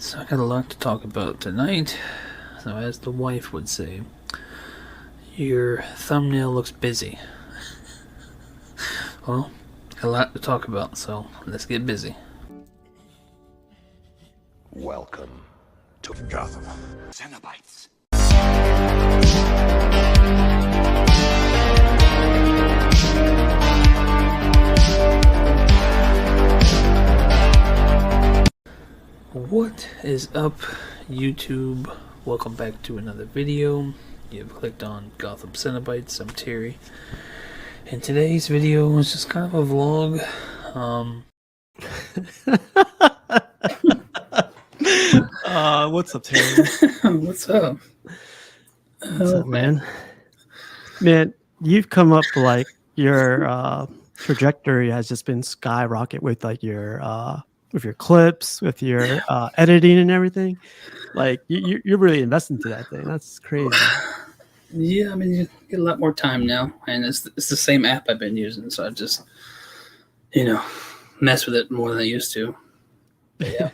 So I got a lot to talk about tonight. So as the wife would say, your thumbnail looks busy. Well, got a lot to talk about, so let's get busy. Welcome to Gotham Cenobites. What is up, YouTube? Welcome back to another video. You've clicked on Gotham Cenobites. I'm Terry. And today's video is just kind of a vlog. What's up, Terry? What's up? What's up, man? Man, you've come up like your trajectory has just been skyrocket with like your clips, with your editing and everything. Like you're really investing into that thing. That's crazy. Yeah, I mean, you get a lot more time now, and it's the same app I've been using, so I just, mess with it more than I used to. But yeah.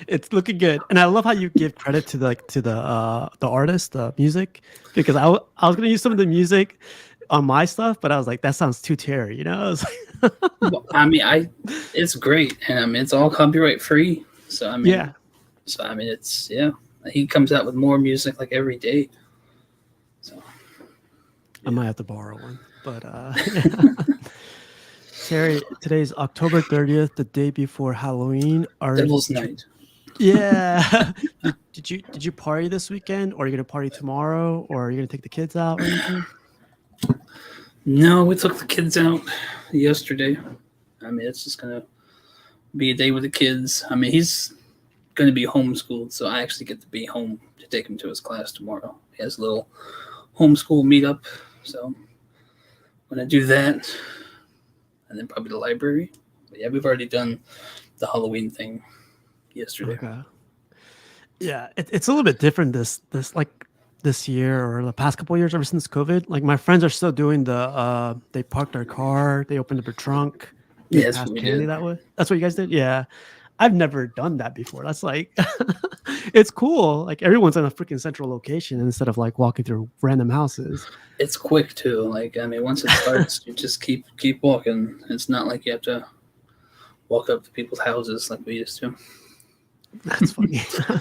It's looking good, and I love how you give credit to the artist, the music, because I was gonna use some of the music on my stuff, but I was like, that sounds too Terry, I was like, Well, I mean, it's great, and I mean, it's all copyright free. So I mean, yeah. So I mean, he comes out with more music like every day. So I might have to borrow one, but Terry, today's October 30th, the day before Halloween. Devil's Night. Yeah. Did you party this weekend, or are you gonna party tomorrow, or are you gonna take the kids out or anything? No, we took the kids out yesterday. I mean, it's just gonna be a day with the kids. I mean, he's gonna be homeschooled, so I actually get to be home to take him to his class tomorrow. He has a little homeschool meetup, so I'm gonna do that, and then probably the library. But yeah, we've already done the Halloween thing yesterday. Okay. Yeah, it's a little bit different this year or the past couple of years ever since COVID. Like my friends are still doing they parked their car, they opened up a trunk, they Yeah, that's passed what we candy did. that way. That's what you guys did? Yeah. I've never done that before. That's like it's cool. Like everyone's in a freaking central location instead of like walking through random houses. It's quick too. Like, I mean, once it starts, you just keep walking. It's not like you have to walk up to people's houses like we used to. That's funny. Yeah.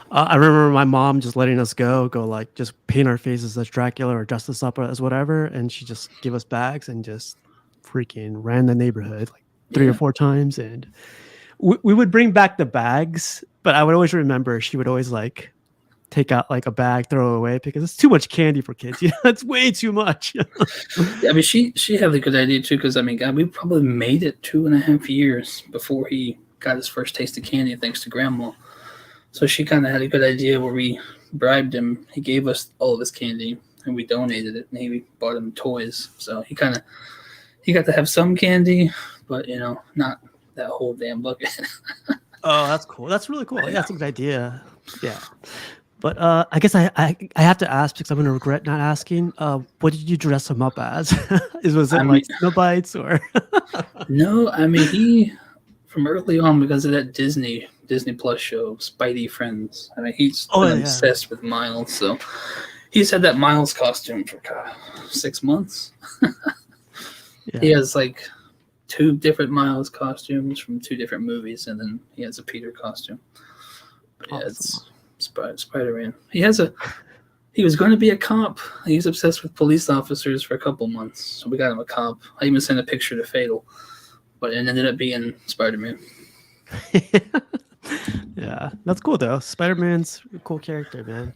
I remember my mom just letting us go like just paint our faces as Dracula or dress us up as whatever, and she just give us bags and just freaking ran the neighborhood like 3 or 4 times, and we would bring back the bags, but I would always remember she would always like take out like a bag, throw it away because it's too much candy for kids. It's way too much. Yeah, I mean, she had a good idea too, because I mean, God, we probably made it 2.5 years before he got his first taste of candy, thanks to Grandma. So she kind of had a good idea where we bribed him. He gave us all of his candy, and we donated it, and he bought him toys. So he got to have some candy, but not that whole damn bucket. Oh, that's cool. That's really cool. Yeah, that's a good idea. Yeah. But I guess I have to ask because I'm going to regret not asking. What did you dress him up as? Was it like Cenobites or? No, I mean, he from early on, because of that Disney Plus show, Spidey Friends. I mean, he's been obsessed with Miles, so he's had that Miles costume for 6 months. Yeah. He has like 2 different Miles costumes from 2 different movies, and then he has a Peter costume. But yeah, awesome. It's Spider-Man. He was going to be a cop. He's obsessed with police officers for a couple months, so we got him a cop. I even sent a picture to Fatal, but it ended up being Spider-Man. Yeah, that's cool though. Spider-Man's a cool character, man.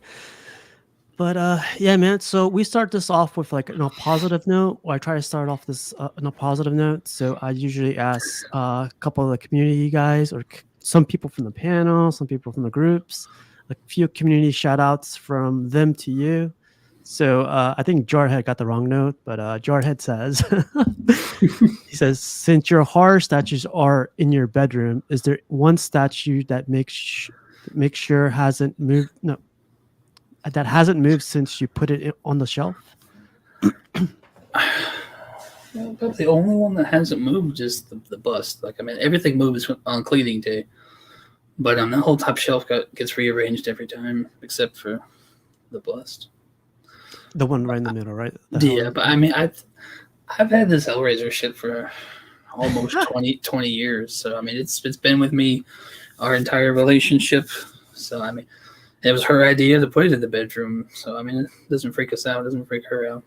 But yeah, man. So we start this off with like a positive note. Or I try to start off this on a positive note. So I usually ask a couple of the community guys or some people from the panel, some people from the groups, a few community shout outs from them to you. So I think Jarhead got the wrong note, but Jarhead says, he says, since your horror statues are in your bedroom, is there one statue that makes sure hasn't moved? No, that hasn't moved since you put it on the shelf? Well, about the only one that hasn't moved is the bust. Like, I mean, everything moves on cleaning day. But the whole top shelf gets rearranged every time, except for the bust. The one right in the middle, right? Yeah, but I mean, I've had this Hellraiser shit for almost 20 years. So I mean, it's been with me our entire relationship. So I mean, it was her idea to put it in the bedroom. So I mean, it doesn't freak us out. It doesn't freak her out.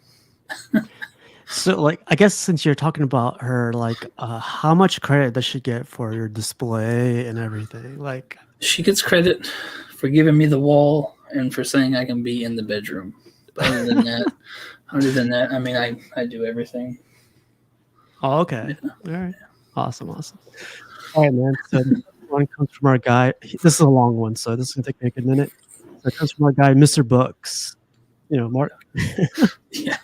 So, like, I guess since you're talking about her, like, how much credit does she get for your display and everything? Like, She gets credit for giving me the wall and for saying I can be in the bedroom. But other than that, I mean, I do everything. oh, okay, all right, awesome. All right, man. So the next one comes from our guy. This is a long one, so this is gonna take me a good minute. So it comes from our guy, Mr. Books. You know, Mark. Yeah.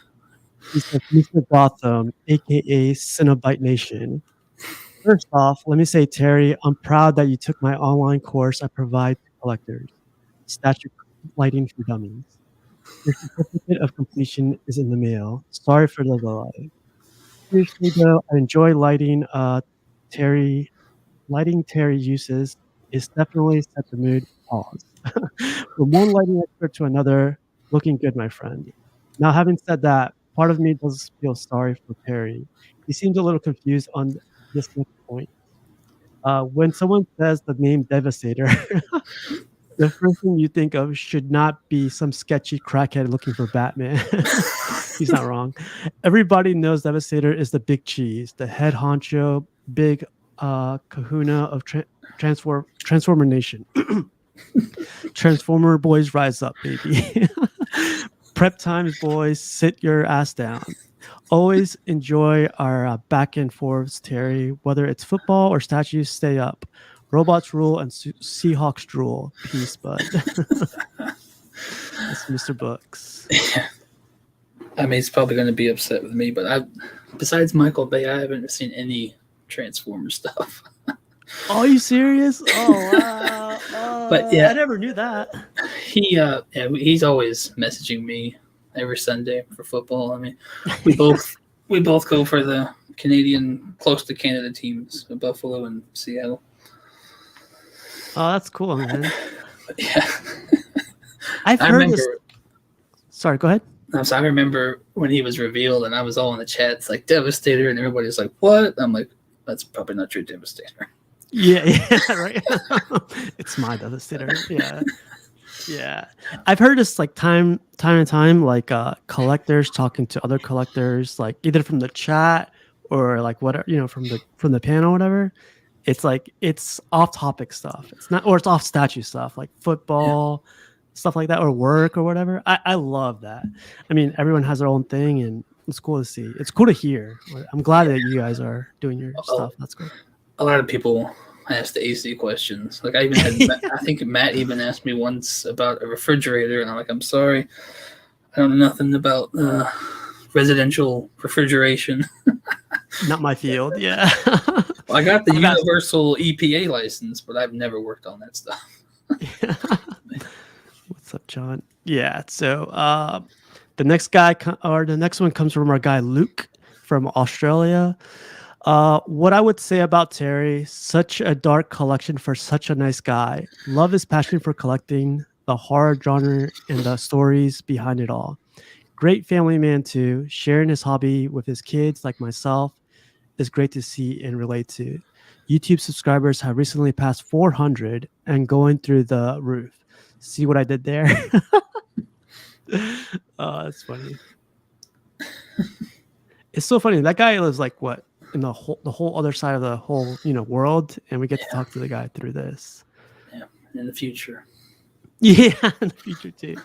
He says, Mr. Gotham, aka Cenobite Nation. First off, let me say, Terry, I'm proud that you took my online course I provide to collectors, Statue Lighting for Dummies. Your certificate of completion is in the mail. Sorry for the delay. Seriously though, I enjoy Terry. Lighting Terry uses is definitely set the mood. Pause. From one lighting expert to another, looking good, my friend. Now, having said that, part of me does feel sorry for Terry. He seems a little confused on this next point. When someone says the name Devastator, the first thing you think of should not be some sketchy crackhead looking for Batman. He's not wrong. Everybody knows Devastator is the big cheese, the head honcho, big kahuna of Transformer Nation. Transformer boys rise up, baby. Prep times, boys, sit your ass down. Always enjoy our back and forths, Terry. Whether it's football or statues, stay up. Robots rule and Seahawks drool. Peace, bud. That's Mr. Books. Yeah. I mean, he's probably going to be upset with me, but besides Michael Bay, I haven't seen any Transformer stuff. Are you serious? Oh, wow. But yeah, I never knew that. He's always messaging me every Sunday for football. I mean, we both go for the Canadian, close to Canada teams, Buffalo and Seattle. Oh, that's cool, man. Yeah, I've heard this. Sorry, go ahead. I remember when he was revealed, and I was all in the chats like Devastator, and everybody's like, "What?" I'm like, "That's probably not true, Devastator." Yeah, right. It's my Devastator. Yeah. I've heard this like time and time, like collectors talking to other collectors, like either from the chat or like whatever, from the panel, or whatever. It's like it's off-topic stuff. It's not, or it's off statue stuff, like football, stuff like that, or work or whatever. I love that. I mean, everyone has their own thing, and it's cool to see. It's cool to hear. I'm glad that you guys are doing your stuff. That's cool. A lot of people ask the AC questions. Like I even had, I think Matt even asked me once about a refrigerator, and I'm like, I'm sorry, I don't know nothing about residential refrigeration. Not my field. Yeah. Well, I got the universal EPA license, but I've never worked on that stuff. What's up, John? Yeah. So the next one comes from our guy Luke from Australia. What I would say about Terry, such a dark collection for such a nice guy. Love his passion for collecting, the horror genre, and the stories behind it all. Great family man too. Sharing his hobby with his kids like myself is great to see and relate to. YouTube subscribers have recently passed 400 and going through the roof. See what I did there? Oh, that's funny. It's so funny. That guy lives like what? In the whole other side of the whole world, and we get to talk to the guy through this. Yeah, in the future. Yeah, in the future too.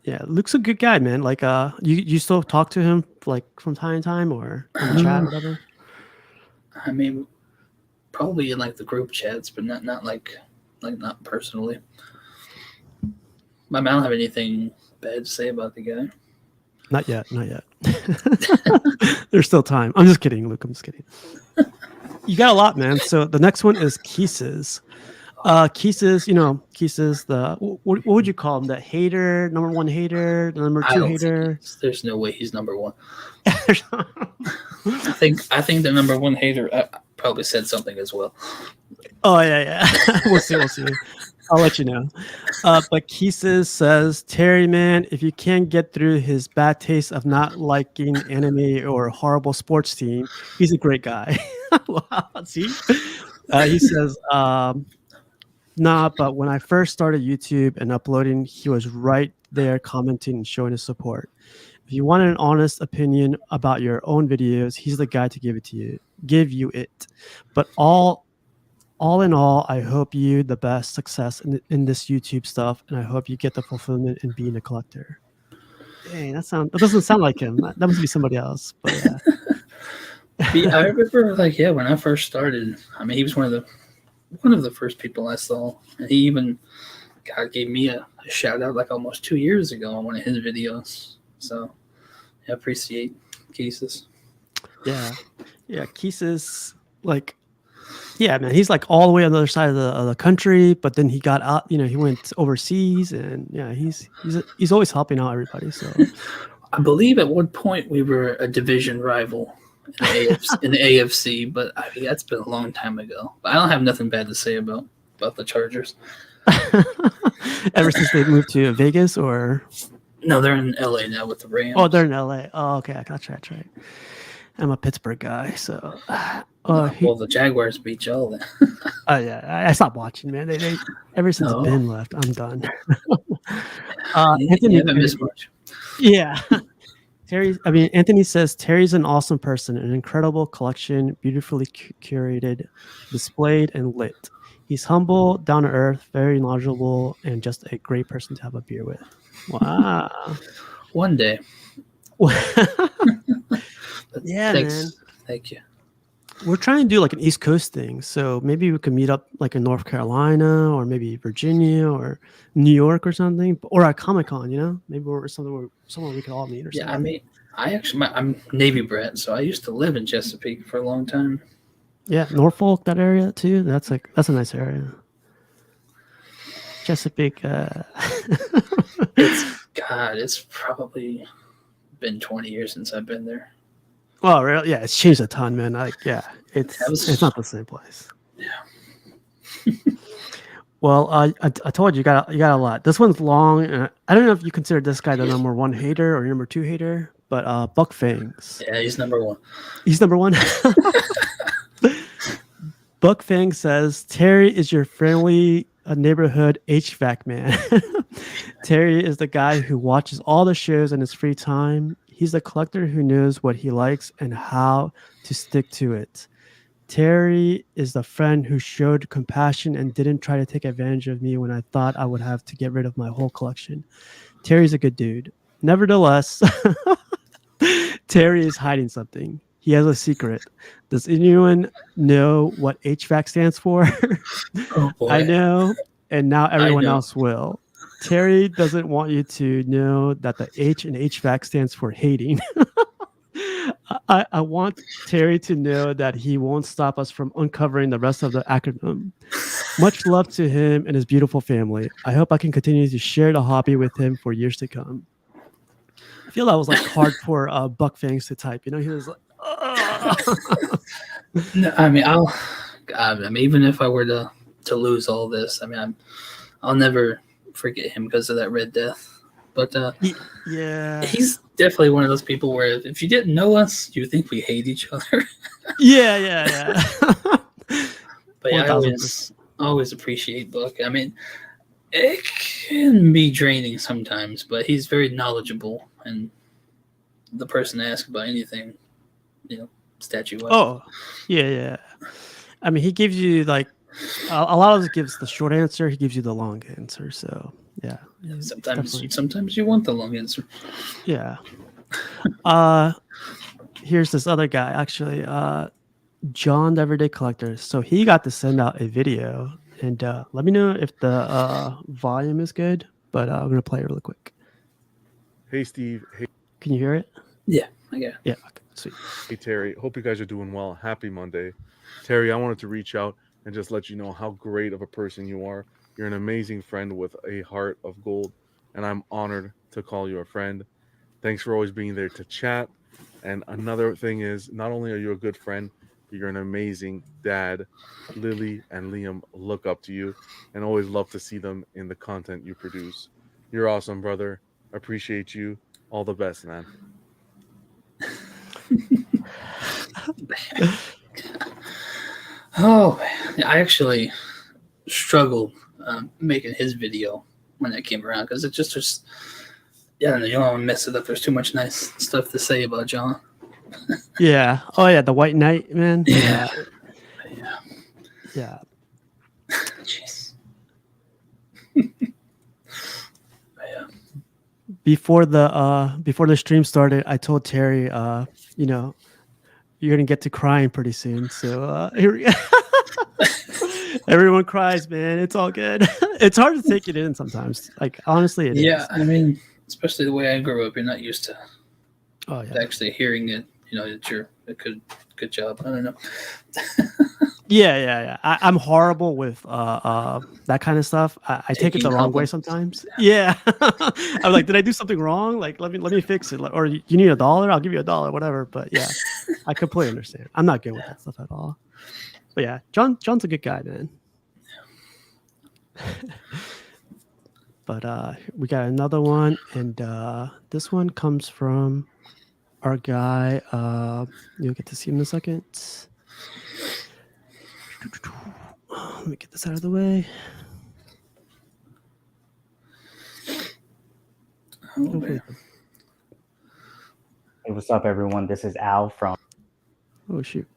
Yeah, Luke's a good guy, man. Like, you still talk to him like from time to time, or in the chat, or whatever. I mean, probably in like the group chats, but not not personally. I don't have anything bad to say about the guy. Not yet. There's still time. I'm just kidding, Luke. I'm just kidding. You got a lot, man. So the next one is Keeses. Keeses, the what would you call him? The hater, number one hater, the number two hater. There's no way he's number one. I think the number one hater probably said something as well. Oh yeah. We'll see. I'll let you know. But Kises says, Terry, man, if you can't get through his bad taste of not liking anime or horrible sports team, he's a great guy. Wow, see? He says, nah, but when I first started YouTube and uploading, he was right there commenting and showing his support. If you want an honest opinion about your own videos, he's the guy to give you it. But all in all, I hope you the best success in this YouTube stuff, and I hope you get the fulfillment in being a collector. Dang, that doesn't sound like him. That must be somebody else. But yeah. I remember, when I first started, I mean, he was one of the first people I saw, and he even gave me a shout out almost 2 years ago on one of his videos. So I appreciate Cases. Yeah, Keesis, yeah, man, he's all the way on the other side of the country, but then he got out. He went overseas, and yeah, he's always helping out everybody. So I believe at one point we were a division rival in the AFC, but I mean, that's been a long time ago. But I don't have nothing bad to say about the Chargers. Ever since they moved to Vegas, or no, they're in LA now with the Rams. Oh, they're in LA. Oh, okay, I got you. That's right. I'm a Pittsburgh guy, so. Well, the Jaguars beat y'all then. Yeah, I stopped watching, man. They ever since Ben left, I'm done. You haven't missed much. Yeah. Anthony says Terry's an awesome person, an incredible collection, beautifully curated, displayed, and lit. He's humble, down to earth, very knowledgeable, and just a great person to have a beer with. Wow. One day. Yeah, Thanks. man. Thank you. We're trying to do an East Coast thing, so maybe we could meet up in North Carolina or maybe Virginia or New York or something, or at Comic-Con. Maybe we're somewhere we could all meet or something. Yeah, I mean, I'm Navy brat, so I used to live in Chesapeake for a long time. Yeah, Norfolk, that area too. That's a nice area. Chesapeake. It's probably been 20 years since I've been there. Oh, really? Yeah, it's changed a ton, man. It's not the same place. Yeah. Well, I told you got a lot. This one's long, and I don't know if you consider this guy the number one hater or number two hater, but Buck Fangs. Yeah, he's number one. He's number one. Buck Fang says Terry is your friendly neighborhood HVAC man. Terry is the guy who watches all the shows in his free time. He's the collector who knows what he likes and how to stick to it. Terry is the friend who showed compassion and didn't try to take advantage of me when I thought I would have to get rid of my whole collection. Terry's a good dude. Nevertheless, Terry is hiding something. He has a secret. Does anyone know what HVAC stands for? Oh, boy. I know, and now everyone else will. Terry doesn't want you to know that the H in HVAC stands for hating. I want Terry to know that he won't stop us from uncovering the rest of the acronym. Much love to him and his beautiful family. I hope I can continue to share the hobby with him for years to come. I feel that was hard for Buck Fangs to type. He was like, No, I mean, even if I were to lose all this, I'll never forget him because of that Red Death. But yeah, he's definitely one of those people where if you didn't know us, you think we hate each other. yeah. But yeah, I always appreciate Buck. I mean, it can be draining sometimes, but he's very knowledgeable and the person to ask about anything, statue wise. Oh, yeah. I mean, he gives you a lot of it gives the short answer. He gives you the long answer. So yeah. Sometimes you want the long answer. Yeah. Here's this other guy actually, John the Everyday Collector. So he got to send out a video, and let me know if the volume is good. But I'm gonna play it really quick. Hey Steve. Hey. Can you hear it? Yeah, I got it. Yeah. Okay, sweet. Hey Terry. Hope you guys are doing well. Happy Monday, Terry. I wanted to reach out and just let you know how great of a person you are. You're an amazing friend with a heart of gold, and I'm honored to call you a friend. Thanks for always being there to chat. And another thing is, not only are you a good friend, You're an amazing dad. Lily and Liam look up to you and always love to see them in the content you produce. You're awesome, brother. Appreciate you. All the best, man. Oh, I actually struggled making his video when it came around because it just was. Yeah, I don't know, you don't want to mess it up. There's too much nice stuff to say about John. Yeah. Oh yeah, the White Knight, man. Yeah. Yeah. Jeez. Yeah. Before the stream started, I told Terry, you know, you're gonna get to crying pretty soon. So here we go. Everyone cries, man. It's all good. It's hard to take it in sometimes. Like honestly, it is. Yeah, I mean, especially the way I grew up, you're not used to Oh yeah. actually hearing it. You know, that you're a good job. I don't know. Yeah. I'm horrible with that kind of stuff. I take it the Taking wrong way compliments. sometimes. Yeah. I'm like, did I do something wrong? Like, let me fix it. Like, or you need $1? I'll give you $1, whatever. But yeah, I completely understand. I'm not good with that stuff at all. But yeah, John's a good guy, man. But we got another one, and this one comes from our guy. You'll get to see him in a second. Let me get this out of the way. Oh, man. Hey, what's up, everyone? This is Al from. Oh shoot.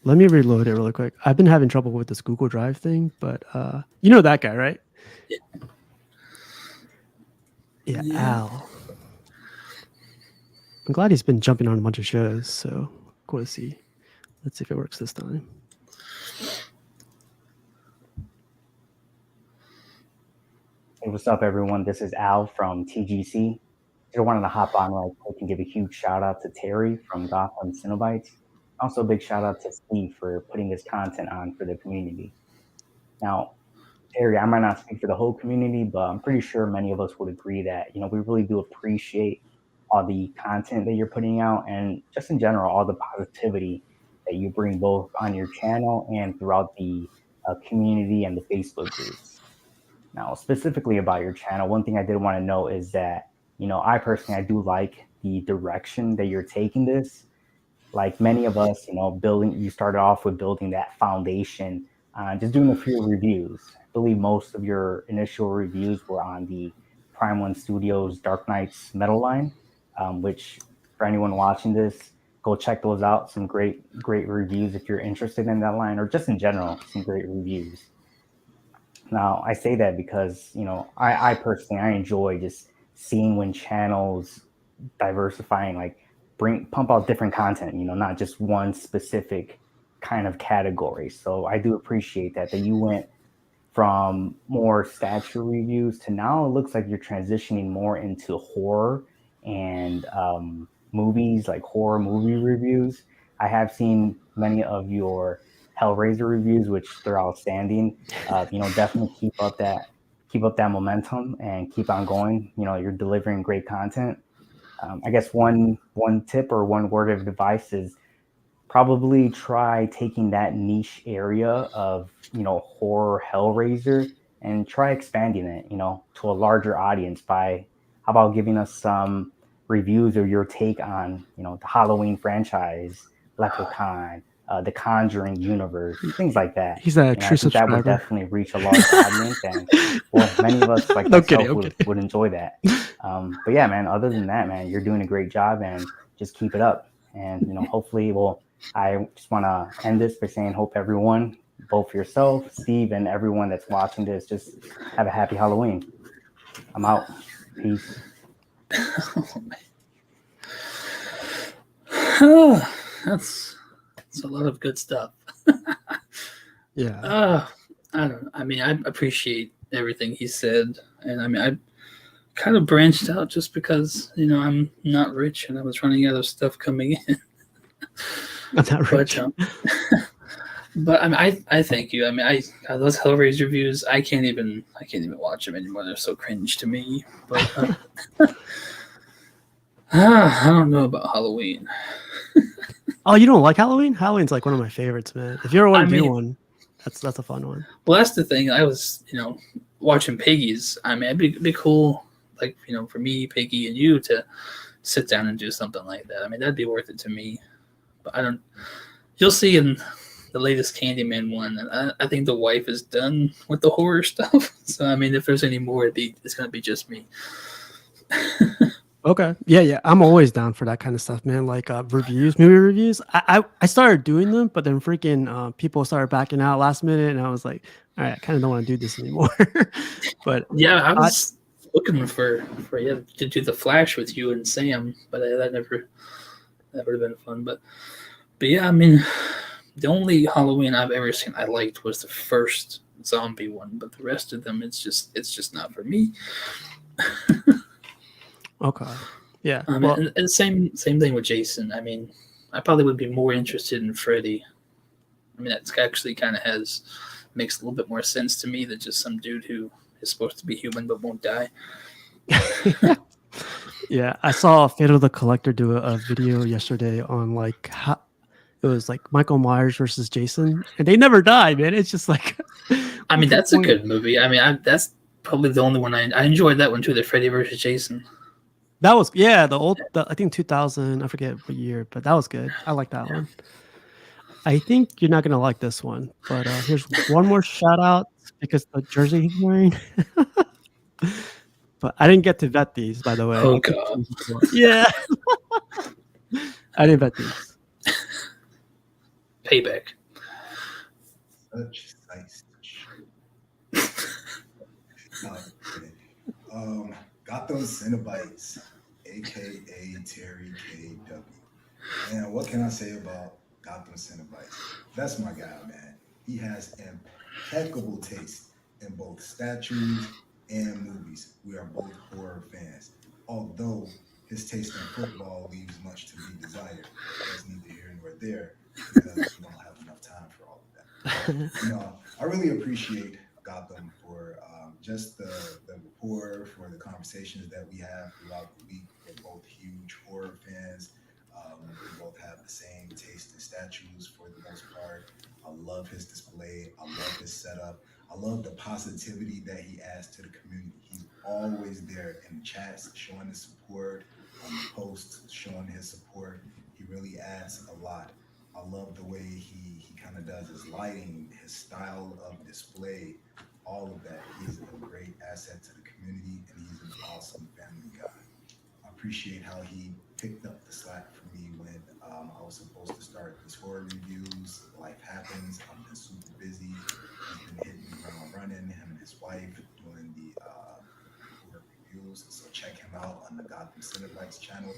Let me reload it really quick. I've been having trouble with this Google Drive thing, but you know that guy, right? Yeah, Al. I'm glad he's been jumping on a bunch of shows, so cool to see. Let's see if it works this time. Hey, what's up, everyone? This is Al from TGC. Just wanted to hop on real quick and give a huge shout out to Terry from Gotham Cenobites. Also, a big shout out to Steve for putting this content on for the community. Now, Terry, I might not speak for the whole community, but I'm pretty sure many of us would agree that, you know, we really do appreciate all the content that you're putting out and just in general, all the positivity that you bring both on your channel and throughout the community and the Facebook groups. Now, specifically about your channel, one thing I did want to know is that, you know, I personally, I do like the direction that you're taking this. Like many of us, you know, you started off with building that foundation, just doing a few reviews. I believe most of your initial reviews were on the Prime One Studios Dark Knights Metal line, which for anyone watching this, go check those out. Some great reviews if you're interested in that line, or just in general, some great reviews. Now, I say that because, you know, I personally, I enjoy just seeing when channels diversifying, like pump out different content, you know, not just one specific kind of category. So I do appreciate that you went from more stature reviews to now it looks like you're transitioning more into horror and movies, like horror movie reviews. I have seen many of your Hellraiser reviews, which they're outstanding. You know, definitely keep up that momentum and keep on going. You know, you're delivering great content. I guess one tip or one word of advice is probably try taking that niche area of, you know, horror Hellraiser and try expanding it, you know, to a larger audience by how about giving us some reviews or your take on, you know, the Halloween franchise, Leprechaun, the Conjuring universe, things like that. He's a You know, true I think that would subscriber. definitely reach a large audience, and well, many of us like No myself kidding, would enjoy that. But yeah, man, other than that, man, you're doing a great job, and just keep it up. And you know, hopefully, I just want to end this by saying, hope everyone, both yourself, Steve, and everyone that's watching this, just have a happy Halloween. I'm out. Peace. That's a lot of good stuff. Yeah. I don't know. I mean, I appreciate everything he said, and I mean, I kind of branched out just because, you know, I'm not rich and I was running out of stuff coming in. I'm not rich. But I mean, I thank you. I mean, those Hellraiser reviews, I can't even watch them anymore. They're so cringe to me. But I don't know about Halloween. Oh, you don't like Halloween? Halloween's like one of my favorites, man. If you ever want to do mean- one, that's a fun one. Well, that's the thing. I was, watching Piggy's. I mean, it'd be cool, like, for me, Piggy, and you to sit down and do something like that. I mean, that'd be worth it to me. But I don't. You'll see in the latest Candyman one, and I think the wife is done with the horror stuff. So I mean, if there's any more, it's gonna be just me. Okay. Yeah. I'm always down for that kind of stuff, man. Like movie reviews. I started doing them, but then freaking people started backing out last minute, and I was like, all right, I kind of don't want to do this anymore. But Yeah, I was looking for to do the Flash with you and Sam, but that would have been fun. But yeah, I mean, the only Halloween I've ever seen I liked was the first zombie one, but the rest of them, it's just not for me. okay. Yeah. And same thing with Jason. I mean, I probably would be more interested in Freddy. I mean, that's actually kind of makes a little bit more sense to me than just some dude who is supposed to be human but won't die. Yeah, I saw Fatal the Collector do a video yesterday on like how it was like Michael Myers versus Jason, and they never die, man. It's just like, I mean, that's a good movie. I mean, that's probably the only one I enjoyed that one too, the Freddy versus Jason. that was I think 2000, I forget what year, but that was good. I like that one. I think you're not gonna like this one, but here's one more shout out because the jersey he's wearing. But I didn't get to vet these, by the way. Oh god. Yeah. I didn't vet these. Payback. Such nice Gotham Cenobites, aka Terry KW. And what can I say about Gotham Cenobites? That's my guy, man. He has impeccable taste in both statues and movies. We are both horror fans. Although his taste in football leaves much to be desired. That's neither here nor there because we don't have enough time for all of that. I really appreciate Gotham for just the rapport, for the conversations that we have throughout the week. We're both huge horror fans. We both have the same taste in statues for the most part. I love his display. I love his setup. I love the positivity that he adds to the community. He's always there in the chats, showing his support, on the posts, showing his support. He really adds a lot. I love the way he kind of does his lighting, his style of display, all of that. He's a great asset to the community, and he's an awesome family guy. I appreciate how he picked up the slack for me when I was supposed to start these horror reviews. Life happens. I've been super busy. He's been hitting the ground running. Him and his wife doing the horror reviews. So check him out on the Gotham Cenobites channel.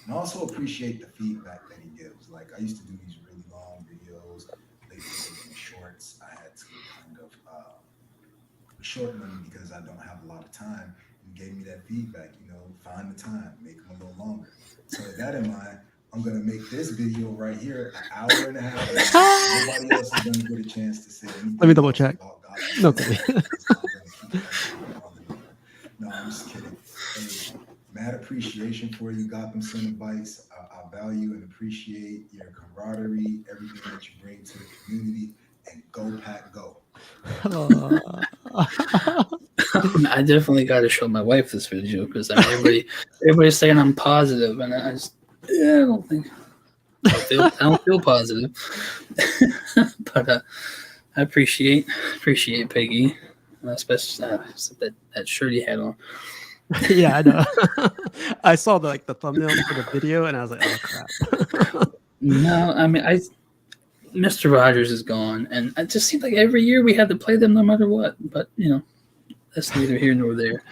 And I also appreciate the feedback that he gives. Like, I used to do these really long videos. Lately, they've been shorts. I had to kind of shorten them because I don't have a lot of time. He gave me that feedback, find the time, make them a little longer. So with that in mind, I'm going to make this video right here an hour and a half. Nobody else is going to get a chance to say anything. Let me double check. No, I'm just kidding. Hey, mad appreciation for you, Gotham Cenobites. I value and appreciate your camaraderie, everything that you bring to the community, and go Pack Go. I definitely got to show my wife this video because everybody's saying I'm positive, and I don't feel positive. But I appreciate Peggy, especially that shirt he had on. Yeah, I know. I saw the thumbnail for the video, and I was like, oh crap. No, I mean Mr. Rogers is gone, and it just seems like every year we had to play them no matter what. But that's neither here nor there.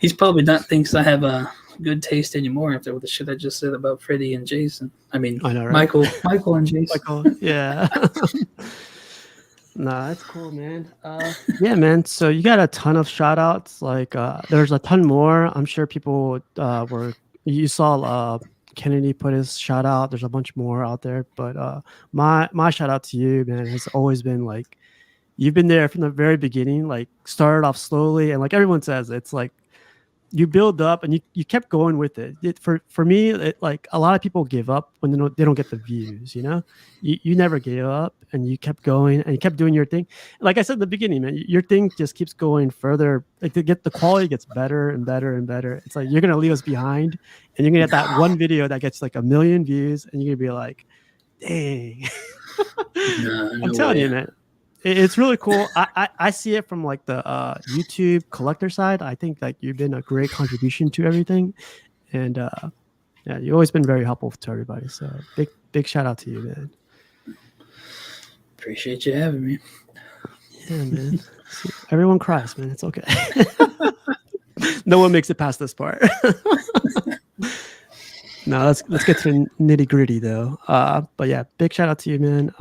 He's probably not thinks I have a good taste anymore after all the shit I just said about Freddy and Jason. I mean, I know, right? Michael and Jason. Yeah. Nah, that's cool, man. Yeah, man. So you got a ton of shout outs. Like there's a ton more. I'm sure people you saw Kennedy put his shout out. There's a bunch more out there. But my shout out to you, man, has always been like you've been there from the very beginning, like started off slowly, and like everyone says, it's like you build up and you kept going with it. For me, like a lot of people give up when they don't get the views. You never gave up and you kept going and you kept doing your thing. Like I said in the beginning, man, your thing just keeps going further. Like the quality gets better and better and better. It's like you're gonna leave us behind, and you're gonna get that one video that gets like 1 million views, and you're gonna be like, dang. No I'm telling way. you, man. It's really cool. I see it from like the YouTube collector side. I think like you've been a great contribution to everything, and yeah, you've always been very helpful to everybody. So big shout out to you, man. Appreciate you having me. Yeah, man. See, everyone cries, man. It's okay. No one makes it past this part. No, let's get to the nitty gritty though. But yeah, big shout out to you, man.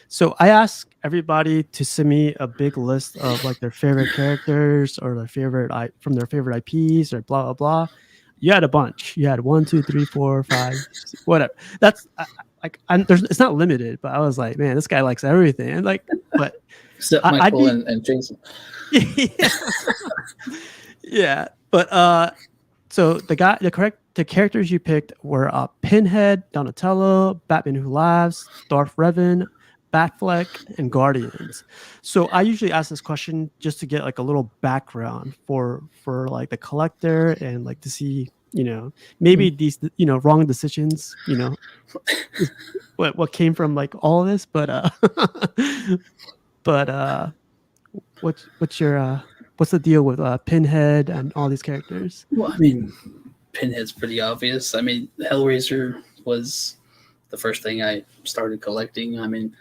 So I asked everybody to send me a big list of like their favorite characters or their favorite from their favorite IPs or blah blah blah. You had a bunch. You had 1, 2, 3, 4, 5, 6, whatever. That's it's not limited, but I was like, man, this guy likes everything. And like, but Except Michael and Jason. Yeah. Yeah, but so the characters you picked were Pinhead, Donatello, Batman Who Laughs, Darth Revan, Batfleck, and Guardians. So I usually ask this question just to get like a little background for like the collector and like to see, maybe these, wrong decisions, what came from like all of this, but what's the deal with Pinhead and all these characters? Well, I mean, Pinhead's pretty obvious. I mean, Hellraiser was the first thing I started collecting. I mean,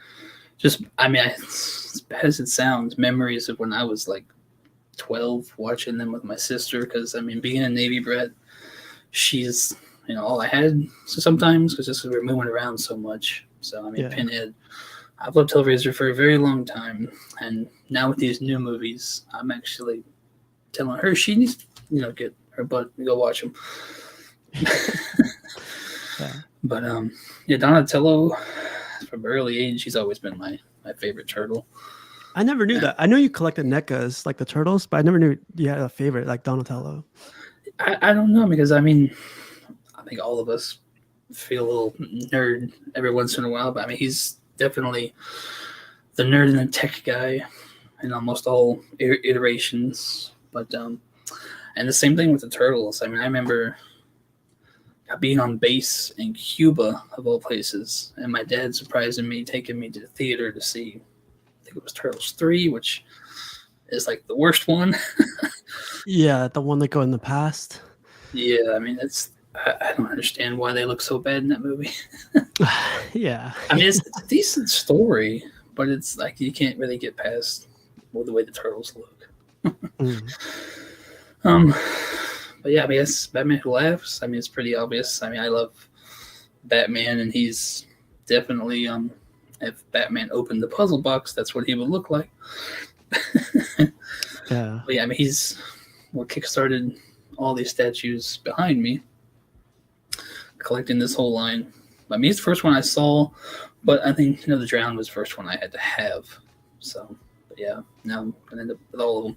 as bad as it sounds, memories of when I was like 12 watching them with my sister. Because, I mean, being a Navy brat, she's, all I had sometimes because just we were moving around so much. So, I mean, yeah. Pinhead. I've loved Hellraiser for a very long time. And now with these new movies, I'm actually telling her she needs to, get her butt and go watch them. Yeah. But, Donatello, from early age, he's always been my favorite turtle. I never knew that. I know you collected NECAs, like the turtles, but I never knew you had a favorite like Donatello. I don't know, because, I mean, I think all of us feel a little nerd every once in a while, but, I mean, he's definitely the nerd and the tech guy in almost all iterations. But and the same thing with the turtles. I mean, I remember being on base in Cuba, of all places, and my dad surprising me, taking me to the theater to see, I think it was Turtles 3, which is like the worst one. Yeah, the one that go in the past. Yeah, I mean, I don't understand why they look so bad in that movie. Yeah. I mean, it's a decent story, but it's like you can't really get past the way the turtles look. But yeah, I mean, it's Batman Who Laughs. I mean, it's pretty obvious. I mean, I love Batman, and he's definitely, if Batman opened the puzzle box, that's what he would look like. Yeah. But yeah, I mean, he's what kickstarted all these statues behind me, collecting this whole line. I mean, he's the first one I saw, but I think, the Drown was the first one I had to have. So, but yeah, now I'm going to end up with all of them.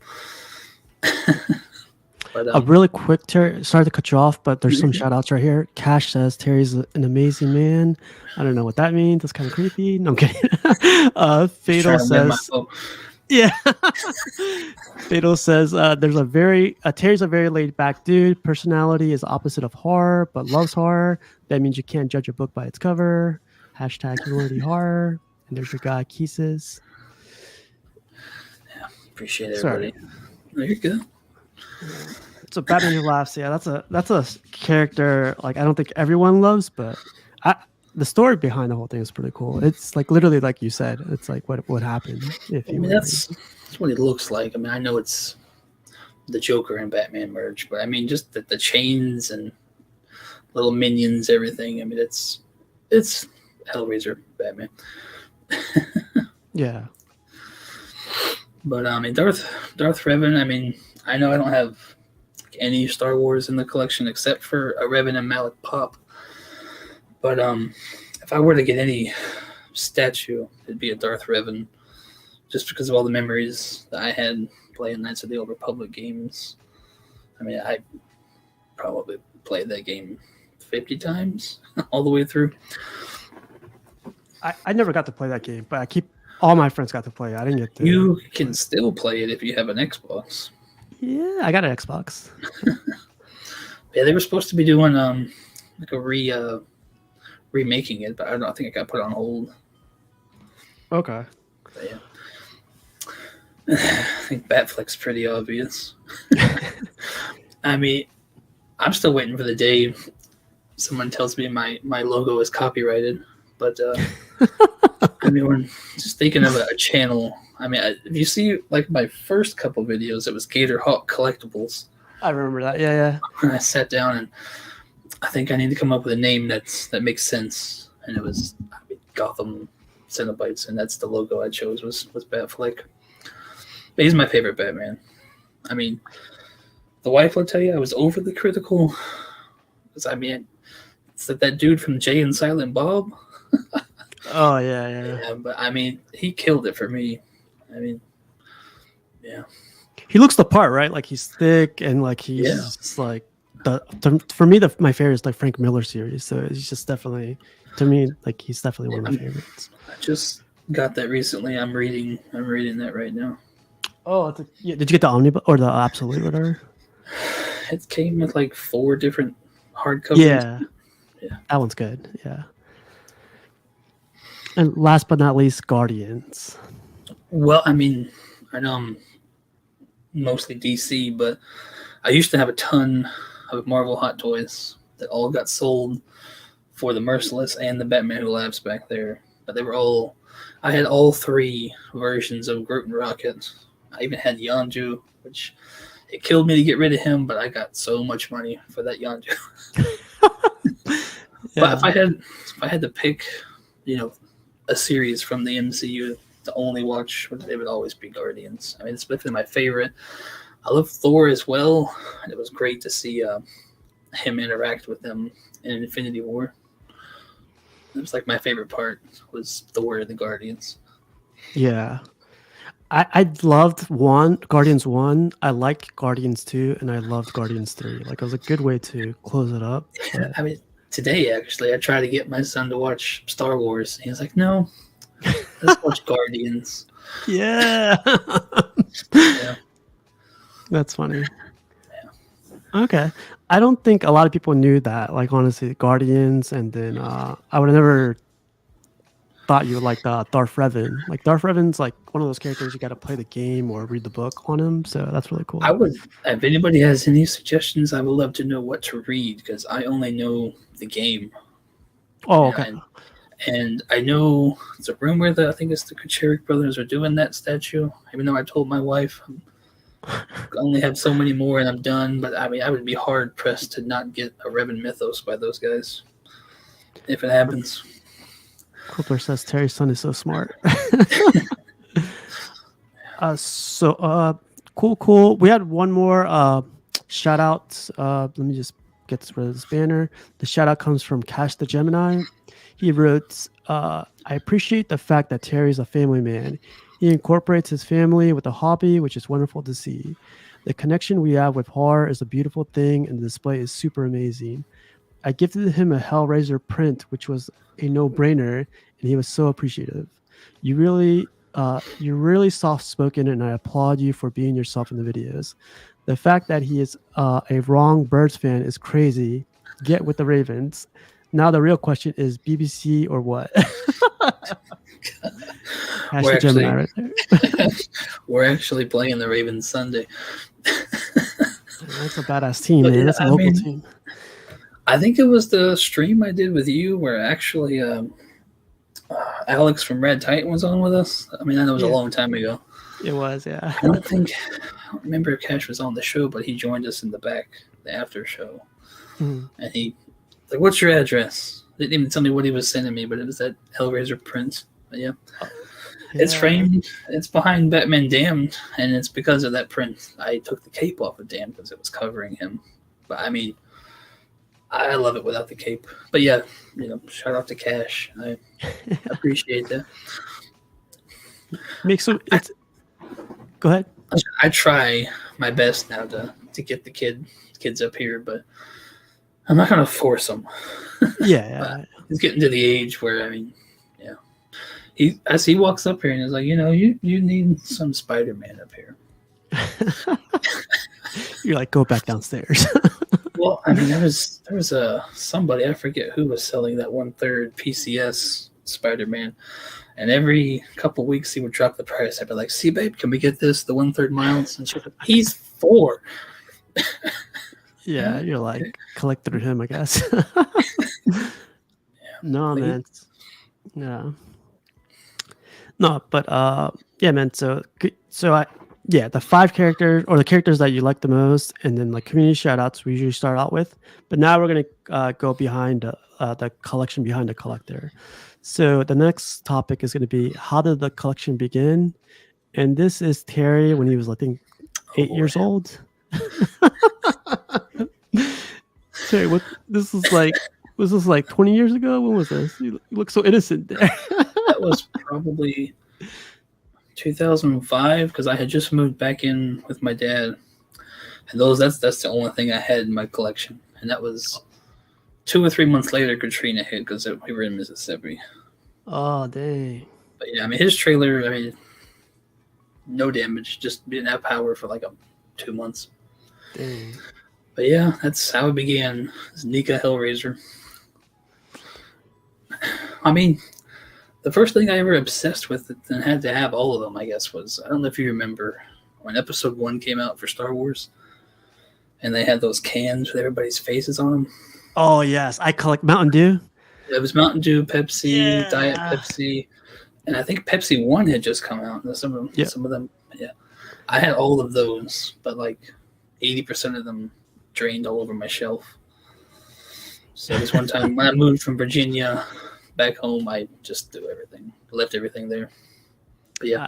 But, a really quick, Terry, sorry to cut you off, but there's some shout outs right here. Cash says Terry's an amazing man. I don't know what that means. That's kind of creepy. No, I'm kidding. Fatal says, yeah. Fatal says Terry's a very laid back dude. Personality is opposite of horror, but loves horror. That means you can't judge a book by its cover. # humility horror. And there's your guy, Keeses. Yeah, appreciate it, everybody. There you go. So Batman Who Laughs, yeah, that's a character like I don't think everyone loves, but the story behind the whole thing is pretty cool. It's like literally like you said, it's like what would happen if you. I mean, that's what it looks like. I mean, I know it's the Joker and Batman merge, but I mean, just the chains and little minions, everything. I mean, it's Hellraiser Batman. Yeah. But I mean, Darth Revan. I mean, I know I don't have any Star Wars in the collection except for a Revan and Malak Pop. But if I were to get any statue, it'd be a Darth Revan, just because of all the memories that I had playing Knights of the Old Republic games. I mean, I probably played that game 50 times all the way through. I never got to play that game, but all my friends got to play. I didn't get to. You can still play it if you have an Xbox. Yeah, I got an Xbox. Yeah, they were supposed to be doing like a remaking it, but I don't think it got put on hold. Okay. But yeah. I think Batfleck's pretty obvious. I mean, I'm still waiting for the day someone tells me my logo is copyrighted. But I mean, we're just thinking of a channel. I mean, if you see like my first couple videos, it was Gator Hawk Collectibles. I remember that. Yeah. And I sat down and I think I need to come up with a name that makes sense. And it was Gotham Cenobites, and that's the logo I chose was Batfleck. But he's my favorite Batman. I mean, the wife will tell you I was overly critical. Because I mean, it's like that dude from Jay and Silent Bob. Oh yeah. But I mean, he killed it for me. I mean, yeah. He looks the part, right? Like he's thick and like he's just like for me my favorite is like Frank Miller series. So he's just definitely to me like he's definitely one of my favorites. I just got that recently. I'm reading that right now. Oh, did you get the omnibus or the absolute whatever? It came with like 4 different hardcovers. Yeah, that one's good. Yeah. And last but not least, Guardians. Well, I mean, I know I'm mostly DC, but I used to have a ton of Marvel Hot Toys that all got sold for the Merciless and the Batman Who Laughs back there. But I had all 3 versions of Groot and Rocket. I even had Yondu, which it killed me to get rid of him, but I got so much money for that Yondu. But if I had to pick, a series from the MCU to only watch, it would always be Guardians. I mean, it's definitely my favorite. I love Thor as well, and it was great to see him interact with them in Infinity War. It was like my favorite part was Thor and the Guardians. Yeah. I loved Guardians 1. I liked Guardians 2, and I loved Guardians 3. Like, it was a good way to close it up. Yeah, I mean, today, actually, I tried to get my son to watch Star Wars. He was like, no, let's watch Guardians. Yeah. Yeah. That's funny. Yeah. Okay. I don't think a lot of people knew that, like, honestly, Guardians, and then I would have never thought you would like Darth Revan. Like, Darth Revan's like one of those characters you got to play the game or read the book on him, so that's really cool. I would, if anybody has any suggestions, I would love to know what to read, because I only know the game. Oh, okay. And I know it's a rumor that I think it's the Kucherik brothers are doing that statue, even though I told my wife I only have so many more and I'm done. But I mean, I would be hard pressed to not get a Revan mythos by those guys if it happens. Coopler says Terry's son is so smart. Cool. We had one more shout out. Let me just get rid of this banner. The shout out comes from Cash the Gemini. He wrote, I appreciate the fact that Terry's a family man. He incorporates his family with a hobby, which is wonderful to see. The connection we have with horror is a beautiful thing, and the display is super amazing. I gifted him a Hellraiser print, which was a no-brainer, and he was so appreciative. You're really soft-spoken, and I applaud you for being yourself in the videos. The fact that he is a wrong Birds fan is crazy. Get with the Ravens. Now the real question is BBC or what? We're actually playing the Ravens Sunday. That's a badass team, man. That's a local team. I think it was the stream I did with you where actually Alex from Red Titan was on with us. I mean, I know it was a long time ago. It was, yeah. I don't remember if Cash was on the show, but he joined us in the back, the after show. And he like, what's your address? They didn't even tell me what he was sending me, but it was that Hellraiser print. But yeah. It's framed. It's behind Batman Damned, and it's because of that print. I took the cape off of Damned because it was covering him. But I mean, I love it without the cape. But yeah, shout out to Cash. I appreciate that. Go ahead. I try my best now to to get the kids up here, but I'm not gonna force them. Yeah. He's getting to the age where, I mean, yeah. As he walks up here and is like, you need some Spider-Man up here. You're like, go back downstairs. Well, I mean, there was somebody, I forget who, was selling that 1/3 PCS Spider-Man, and every couple weeks he would drop the price. I'd be like, "See, babe, can we get this the 1/3 miles?" And she's like, "He's 4." Yeah, you're like collected him, I guess. No, man. Yeah. No, but yeah, man. So the 5 characters or the characters that you like the most, and then like community shout outs we usually start out with. But now we're gonna go behind the collection behind the collector. So the next topic is gonna be, how did the collection begin? And this is Terry when he was, I think, 8 years old. Terry, this was like 20 years ago? When was this? You look so innocent there. That was probably 2005, because I had just moved back in with my dad, and that's the only thing I had in my collection, and that was 2 or 3 months later. Katrina hit, because we were in Mississippi. Oh, dang. But yeah, I mean, his trailer, I mean, no damage, just didn't have power for like 2 months. Dang. But yeah, that's how it began. It's Nika Hellraiser. I mean, the first thing I ever obsessed with and had to have all of them, I guess, was, I don't know if you remember when Episode 1 came out for Star Wars, and they had those cans with everybody's faces on them. Oh, yes. I collect Mountain Dew. It was Mountain Dew, Pepsi, Yeah. Diet Pepsi, and I think Pepsi 1 had just come out. Some of them, yeah. I had all of those, but like 80% of them drained all over my shelf. So this one time when I moved from Virginia back home, I just threw everything, left everything there. But yeah.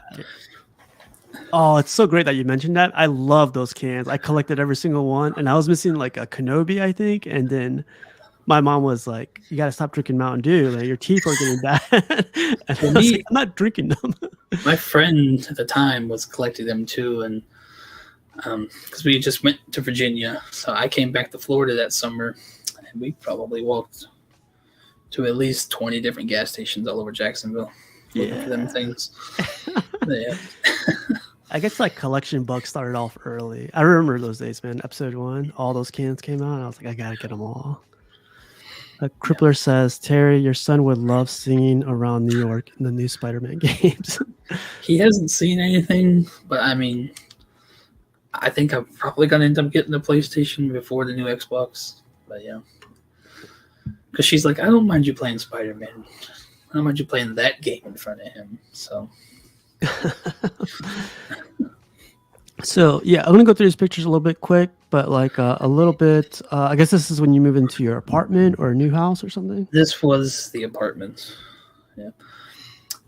Oh, it's so great that you mentioned that. I love those cans. I collected every single one, and I was missing like a Kenobi, I think. And then my mom was like, "You got to stop drinking Mountain Dew. Like, your teeth are getting bad." And I was like, "I'm not drinking them." My friend at the time was collecting them too, and because we just went to Virginia, so I came back to Florida that summer, and we probably walked to at least 20 different gas stations all over Jacksonville looking for them things. Yeah. I guess like collection bugs started off early. I remember those days, man. Episode 1, all those cans came out, and I was like, I gotta get them all. Crippler says, Terry, your son would love singing around New York in the new Spider-Man games. He hasn't seen anything, but I mean, I think I'm probably gonna end up getting the PlayStation before the new Xbox. But yeah, because she's like, I don't mind you playing Spider-Man. I don't mind you playing that game in front of him. So. So yeah, I'm gonna go through these pictures a little bit quick, but like a little bit. I guess this is when you move into your apartment or a new house or something. This was the apartment. Yeah.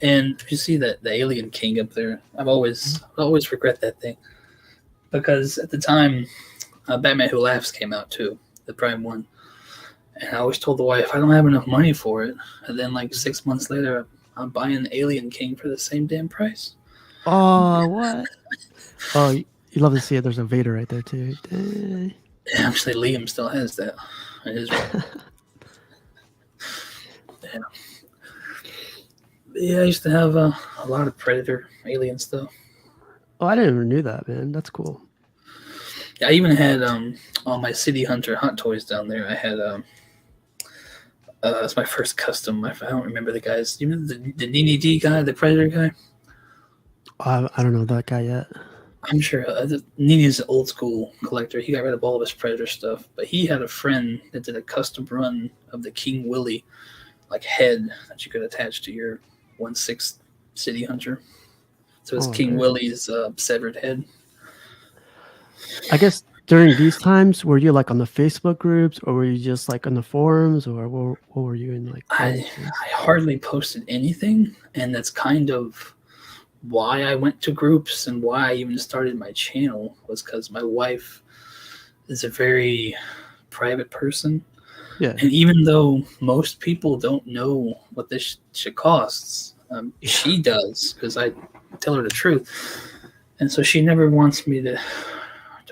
And you see that the Alien King up there, I always regret that thing, because at the time, Batman Who Laughs came out too, the Prime one, and I always told the wife I don't have enough money for it, and then like 6 months later, I'm buying Alien King for the same damn price. Oh, what? Oh, you love to see it. There's a Vader right there too. Dang. Yeah, actually, Liam still has that. It is. Yeah. Yeah, I used to have a lot of Predator Alien stuff. Oh, I didn't even knew that, man. That's cool. Yeah, I even had all my City Hunter hot toys down there. I had it's my first custom. I don't remember the guys. You know the Nene D guy, the Predator guy? I don't know that guy yet. I'm sure Nene's an old school collector. He got rid of all of his Predator stuff, but he had a friend that did a custom run of the King Willie like head that you could attach to your 1/6 City Hunter. So it's King Willie's severed head. I guess during these times, were you like on the Facebook groups, or were you just like on the forums, or what were you in? Like, I hardly posted anything, and that's kind of why I went to groups and why I even started my channel, was because my wife is a very private person. Yeah. And even though most people don't know what this shit costs, she does, because I tell her the truth. And so she never wants me to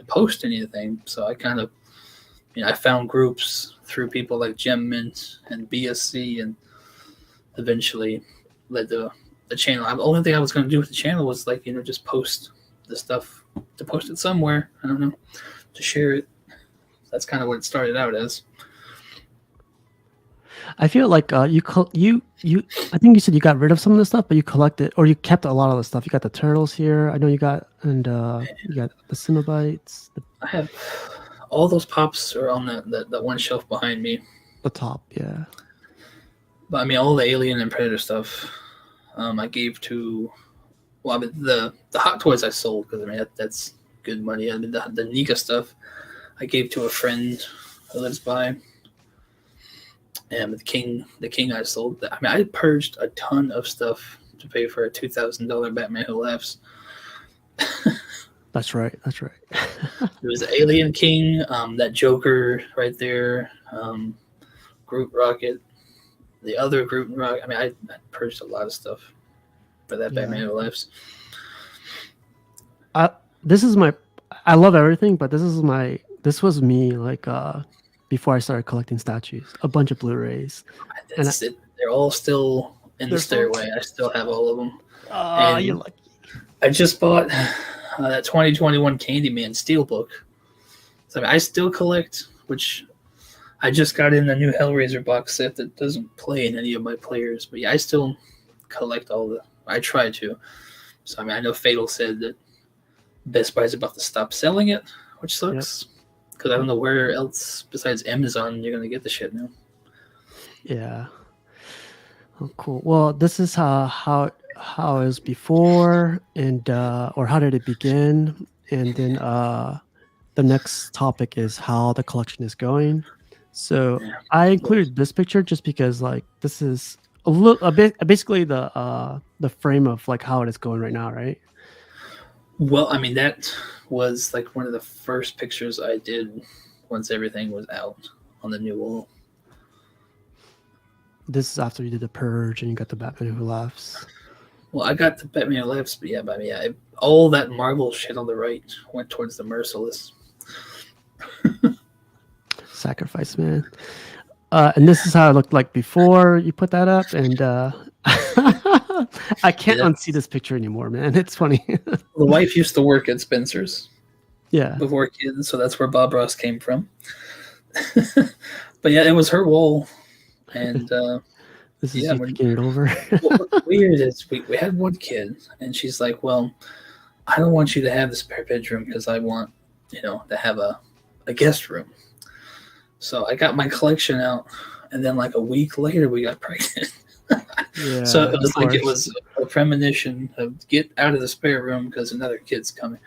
to post anything. So I kind of, I found groups through people like Gem Mint and BSC, and eventually led to the channel. The only thing I was going to do with the channel was like, just post the stuff, to post it somewhere. I don't know, to share it. That's kind of what it started out as. I feel like you I think you said you got rid of some of the stuff, but you collected or you kept a lot of the stuff. You got the turtles here. I know you got, and you got the Cenobites. I have all those pops are on that one shelf behind me. The top, yeah. But I mean, all the Alien and Predator stuff, I gave to. Well, I mean, the Hot Toys I sold because I mean that's good money. I mean, the Nika stuff I gave to a friend who lives by. And the King I sold. I mean, I purged a ton of stuff to pay for a $2,000 Batman Who Laughs. That's right. It was the Alien King, that Joker right there, Groot Rocket, the other Groot Rocket. I mean, I purged a lot of stuff for that Batman Who Laughs. I love everything, but this was me like before I started collecting statues, a bunch of Blu-rays. They're all still in the stairway. I still have all of them. Oh, you're lucky. I just bought that 2021 Candyman Steelbook. So I mean, I still collect, which I just got in a new Hellraiser box set that doesn't play in any of my players. But yeah, I still collect I try to. So I mean, I know Fatal said that Best Buy's about to stop selling it, which sucks. Because I don't know where else besides Amazon you're going to get the shit now. Yeah. Oh, cool. Well, this is how it was before, and or how did it begin, and then the next topic is how the collection is going. So I included this picture just because like this is a bit basically the frame of like how it is going right now, right? Well, I mean, that was like one of the first pictures I did once everything was out on the new wall. This is after you did the purge and you got the Batman Who Laughs. Well, I got the Batman Who Laughs, but all that Marvel shit on the right went towards the Merciless. Sacrifice, man. And this is how it looked like before you put that up, and I can't unsee this picture anymore, man. It's funny. The wife used to work at Spencer's. Yeah. Before kids, so that's where Bob Ross came from. But yeah, it was her wall, and this is taking it over. What's weird is we had one kid, and she's like, "Well, I don't want you to have the spare bedroom because I want, to have a guest room." So I got my collection out, and then like a week later, we got pregnant. Yeah, so it was like it was a premonition of get out of the spare room because another kid's coming.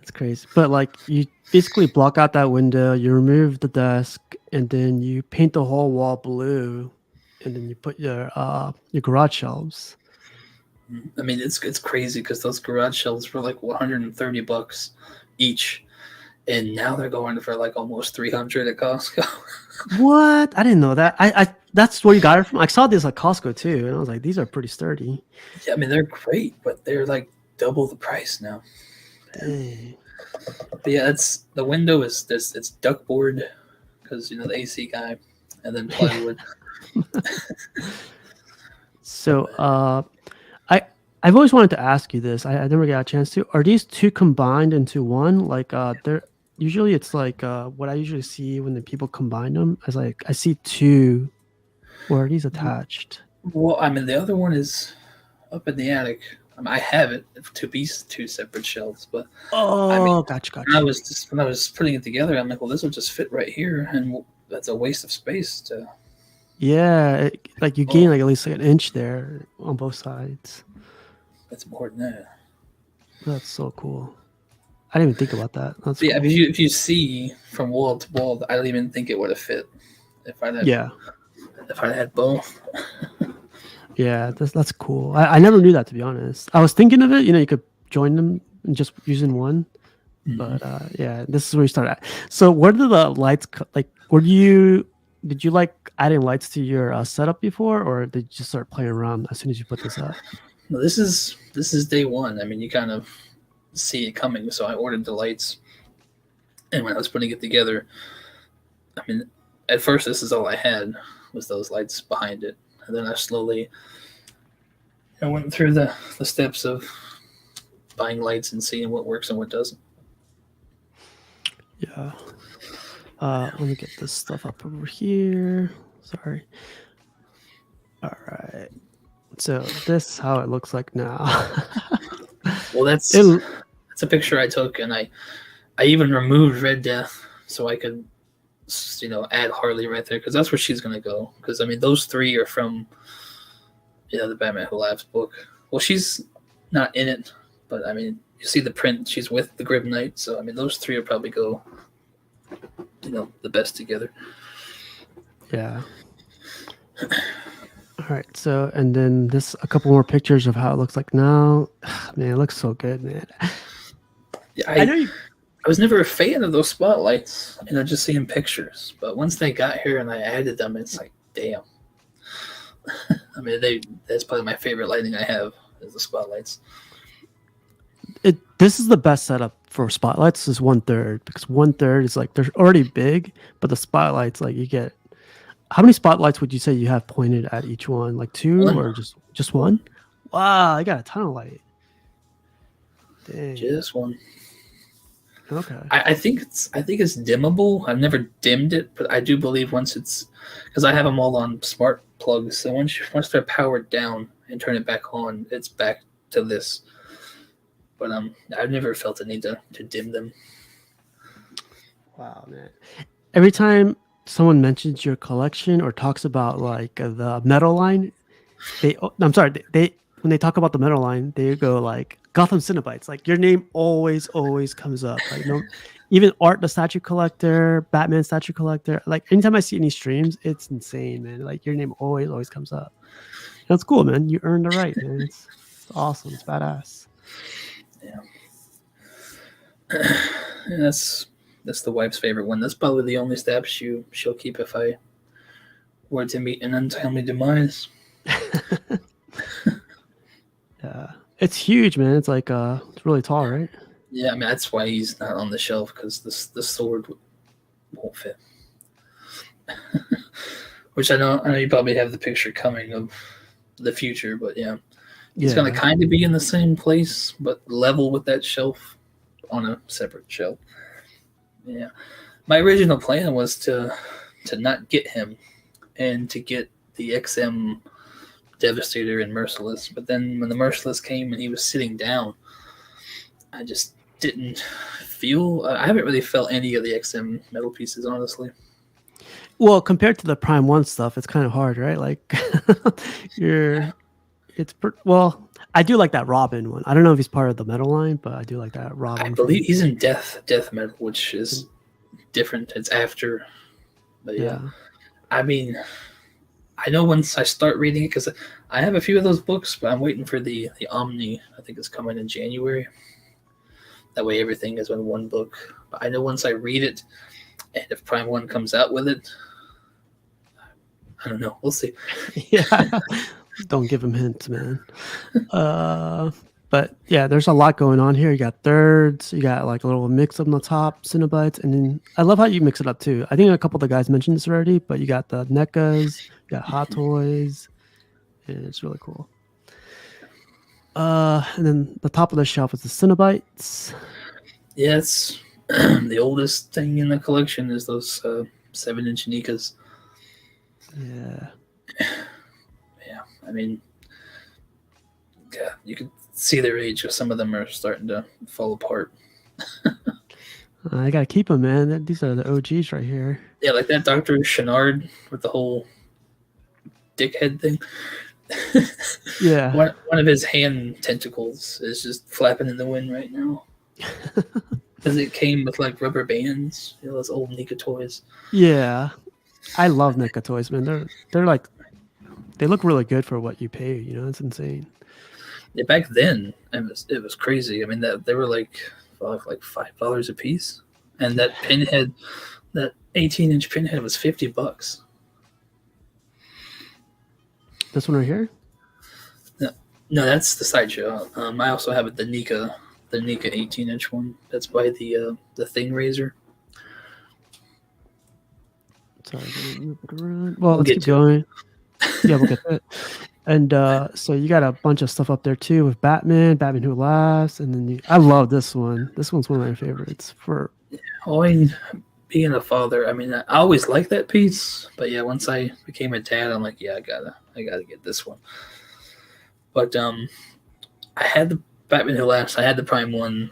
It's crazy, but like you basically block out that window, you remove the desk, and then you paint the whole wall blue, and then you put your garage shelves. I mean, it's crazy because those garage shelves were like $130 each, and now they're going for like almost $300 at Costco. What? I didn't know that. I that's where you got it from. I saw this at Costco too, and I was like, these are pretty sturdy. Yeah, I mean they're great, but they're like double the price now. Dang. But yeah, the window is this. It's duckboard because the AC guy, and then plywood. So I've always wanted to ask you this. I never got a chance to. Are these two combined into one? Like they're usually it's like what I usually see when the people combine them is like I see two. Or are these attached? Well, I mean the other one is up in the attic. I have it to be two separate shelves, but gotcha. When I was putting it together, I'm like, well, this will just fit right here, and that's a waste of space to. Yeah, like you gain like at least like an inch there on both sides. That's more than that. That's so cool. I didn't even think about that. That's yeah, cool. if you see from wall to wall, I don't even think it would have fit if I'd had both. Yeah, that's cool. I never knew that, to be honest. I was thinking of it. You could join them and just using one. Mm-hmm. But yeah, this is where you start at. So where did the lights like? Did you like adding lights to your setup before, or did you just start playing around as soon as you put this up? No, this is day one. I mean, you kind of see it coming, so I ordered the lights. And when I was putting it together, I mean, at first this is all I had was those lights behind it, and then I slowly went through the steps of buying lights and seeing what works and what doesn't. Yeah. Let me get this stuff up over here. Sorry. All right. So this is how it looks like now. Well, that's a picture I took, and I even removed Red Death so I could, add Harley right there, because that's where she's gonna go. Because I mean, those three are from, the Batman Who Laughs book. Well, she's not in it, but I mean, you see the print. She's with the Grim Knight, so I mean, those three will probably go, the best together. Yeah. All right. So, and then this a couple more pictures of how it looks like now. Man, it looks so good, man. Yeah, I know you. I was never a fan of those spotlights, just seeing pictures. But once they got here and I added them, it's like, damn. I mean, that's probably my favorite lighting I have is the spotlights. This is the best setup for spotlights is 1/3, because 1/3 is like they're already big, but the spotlights, like, you get. How many spotlights would you say you have pointed at each one? Like 2 One. or just one? Wow, I got a ton of light. Dang. Just one. Okay. I think it's dimmable. I've never dimmed it, but I do believe once it's, because I have them all on smart plugs. So once they're powered down and turn it back on, it's back to this. But I've never felt the need to dim them. Wow, man. Every time someone mentions your collection or talks about like the metal line, they when they talk about the metal line, they go like Gotham Cenobites. Like your name always comes up. Like even Art the statue collector, Batman statue collector. Like anytime I see any streams, it's insane, man. Like your name always comes up. That's cool, man. You earned the right, man. It's awesome. It's badass. Yeah. And that's the wife's favorite one. That's probably the only stab she'll keep if I were to meet an untimely demise. Yeah, it's huge, man. It's like it's really tall, right? Yeah, I mean that's why he's not on the shelf, because the sword won't fit. Which I know you probably have the picture coming of the future, but yeah, it's gonna kind of be in the same place, but level with that shelf on a separate shelf. Yeah, my original plan was to not get him and to get the XM Devastator and Merciless, but then when the Merciless came and he was sitting down, I just didn't feel. I haven't really felt any of the XM metal pieces, honestly. Well, compared to the Prime 1 stuff, it's kind of hard, right? Like well, I do like that Robin one. I don't know if he's part of the metal line, but I do like that Robin. I believe he's in death metal, which is different. It's after, but yeah. I mean, I know once I start reading it, because I have a few of those books, but I'm waiting for the Omni. I think it's coming in January. That way everything is in one book. But I know once I read it, and if Prime 1 comes out with it, I don't know. We'll see. Yeah. Don't give him hints, man. But yeah, there's a lot going on here. You got thirds, you got like a little mix up on the top, Cenobites, and then I love how you mix it up too. I think a couple of the guys mentioned this already, but you got the NECAs, you got Hot Toys, and it's really cool. And then the top of the shelf is the Cenobites. Yeah, it's the oldest thing in the collection is those 7-inch NECAs. Yeah. Yeah, I mean, yeah, you can see their age. Some of them are starting to fall apart. I gotta keep them, man. These are the OGs right here. Yeah, like that Dr. Chenard with the whole dickhead thing. Yeah. One of his hand tentacles is just flapping in the wind right now. Because it came with like rubber bands, those old NECA toys. Yeah. I love NECA toys, man. They're like, they look really good for what you pay. It's insane. Yeah, back then it was crazy. I mean, they were like $5 a piece, and that pinhead, that 18-inch pinhead, was $50. This one right here? No, that's the sideshow. I also have the NECA the Nika 18-inch one. That's by the Thing Razor. Sorry, let me move it around. Well, let's get keep to it. going. Yeah, we'll get to it. And so you got a bunch of stuff up there too with Batman Who Laughs, and then I love this one. This one's one of my favorites. Oh, being a father, I mean, I always liked that piece, but yeah, once I became a dad, I'm like, yeah, I gotta get this one. But I had the Batman Who Laughs. I had the Prime one,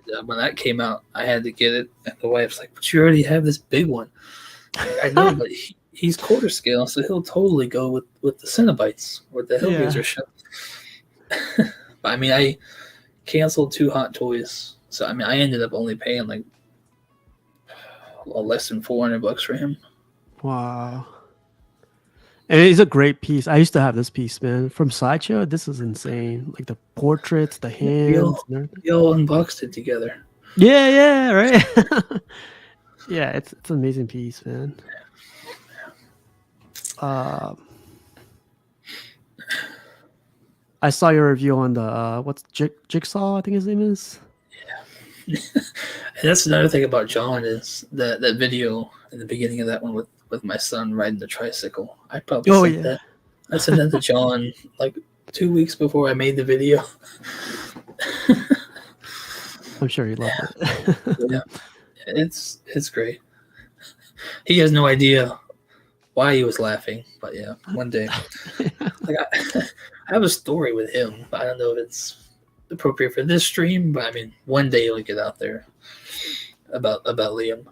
and when that came out, I had to get it. And the wife's like, "But you already have this big one." I know, but he's quarter scale, so he'll totally go with the Cenobites or the Hellraiser show. But I mean, I canceled 2 Hot Toys, so I mean, I ended up only paying like less than $400 for him. Wow. And it's a great piece. I used to have this piece, man, from Sideshow. This is insane. Like the portraits, the hands. We all unboxed it together. Yeah, right. Yeah, it's an amazing piece, man. I saw your review on the what's Jigsaw, I think his name is. Yeah. And that's another thing about John is that video in the beginning of that one with my son riding the tricycle. I probably sent that. I sent that to John like 2 weeks before I made the video. I'm sure he loved it. Yeah. It's great. He has no idea why he was laughing, but yeah, one day. Like I have a story with him, but I don't know if it's appropriate for this stream, but I mean, one day it'll get out there about Liam.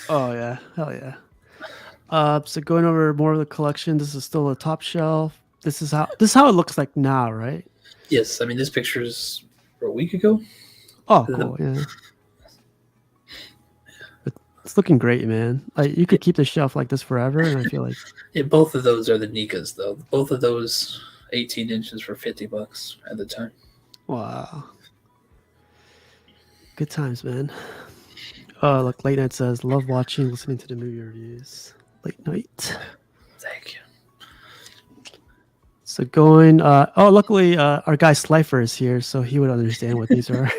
Oh yeah, hell yeah. So going over more of the collection, this is still a top shelf. This is how it looks like now, right? Yes, I mean this picture is a week ago. Oh, cool. Yeah. It's looking great, man. Like you could keep the shelf like this forever, and I feel like both of those are the Nikas, though. Both of those 18 inches for $50 at the time. Wow. Good times, man. Look, Late Night says, love watching, listening to the movie reviews. Late Night. Thank you. So going, luckily our guy Slifer is here, so he would understand what these are.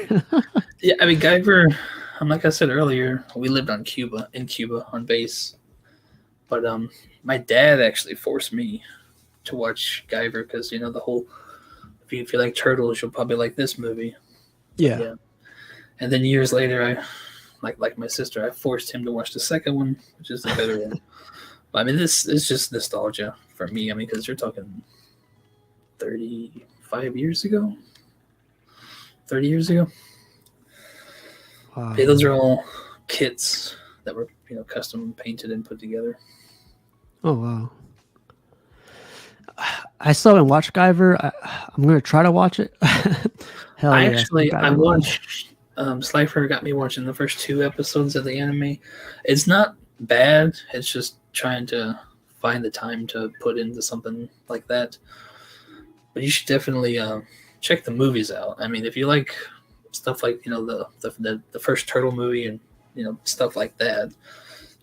Yeah, I mean, Guyver, like I said earlier, we lived in Cuba on base. But my dad actually forced me to watch Guyver because, you know, the whole, if you like turtles, you'll probably like this movie. Yeah. And then years later, like my sister, I forced him to watch the second one, which is the better one. But I mean, this is just nostalgia for me. I mean, because you're talking 35 years ago, 30 years ago. Wow. Yeah, those are all kits that were, you know, custom painted and put together. Oh wow! I still haven't watched Guyver. I'm gonna try to watch it. Hell yeah! I watched. Slifer got me watching the first 2 episodes of the anime. It's not bad. It's just trying to find the time to put into something like that. But you should definitely check the movies out. I mean, if you like stuff like, you know, the first Turtle movie and, you know, stuff like that,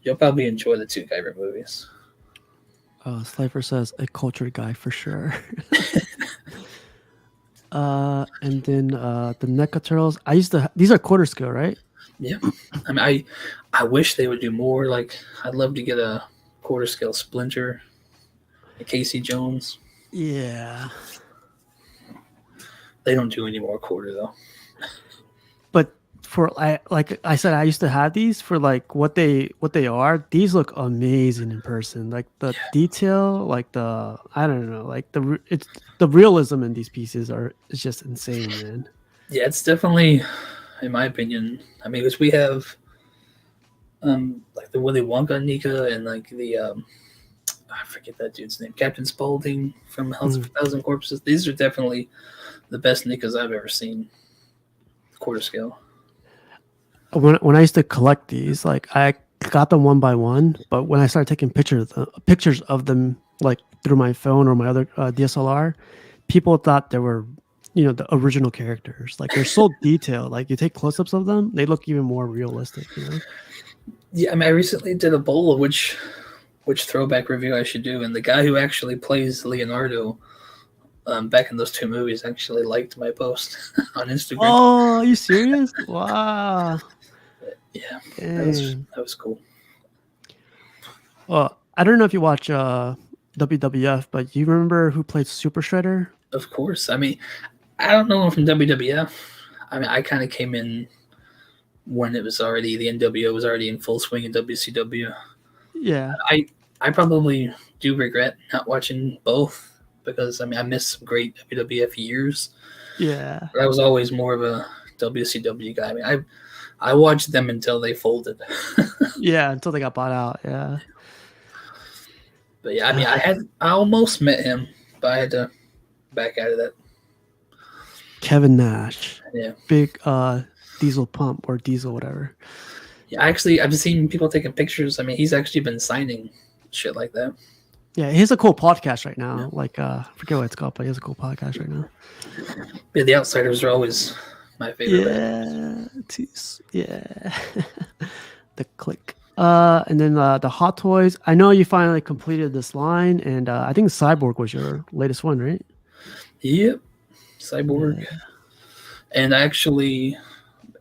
you'll probably enjoy the 2 Guyver movies. Slifer says a cultured guy for sure. And then the NECA turtles. These are quarter scale, right? Yeah. I mean, I wish they would do more. Like, I'd love to get a quarter scale Splinter, a Casey Jones. Yeah. They don't do any more quarter though. But like I said, I used to have these for like what they are. These look amazing in person. Like the detail, like the realism in these pieces is just insane, man. Yeah, it's definitely, in my opinion. I mean, because we have like the Willy Wonka Nika and like the I forget that dude's name, Captain Spaulding from House of a Thousand Corpses. These are definitely the best Nikas I've ever seen. Quarter scale. When I used to collect these, like I got them one by one, but when I started taking pictures of them, like through my phone or my other DSLR, people thought they were, you know, the original characters. Like they're so detailed. Like you take close-ups of them, they look even more realistic. You know? Yeah, I mean, I recently did a poll of which throwback review I should do, and the guy who actually plays Leonardo back in those 2 movies actually liked my post on Instagram. Oh, are you serious? Wow. Yeah, Dang. that was cool. Well, I don't know if you watch WWF, but you remember who played Super Shredder? Of course. I mean, I don't know him from WWF. I mean, I kind of came in when it was already the NWO was already in full swing in WCW. Yeah. I probably do regret not watching both because I mean I missed some great WWF years. Yeah. But I was always more of a WCW guy. I mean, I watched them until they folded. Yeah, until they got bought out. Yeah. But yeah, I mean, I almost met him, but I had to back out of that. Kevin Nash. Yeah. Big diesel pump or diesel whatever. Yeah, actually, I've seen people taking pictures. I mean, he's actually been signing shit like that. Yeah, he has a cool podcast right now. Like, I forget what it's called, but he has a cool podcast right now. Yeah, the Outsiders are always my favorite. Yeah. The Click. And then the Hot Toys. I know you finally completed this line, and I think Cyborg was your latest one, right? Yep, Cyborg. Yeah. And I actually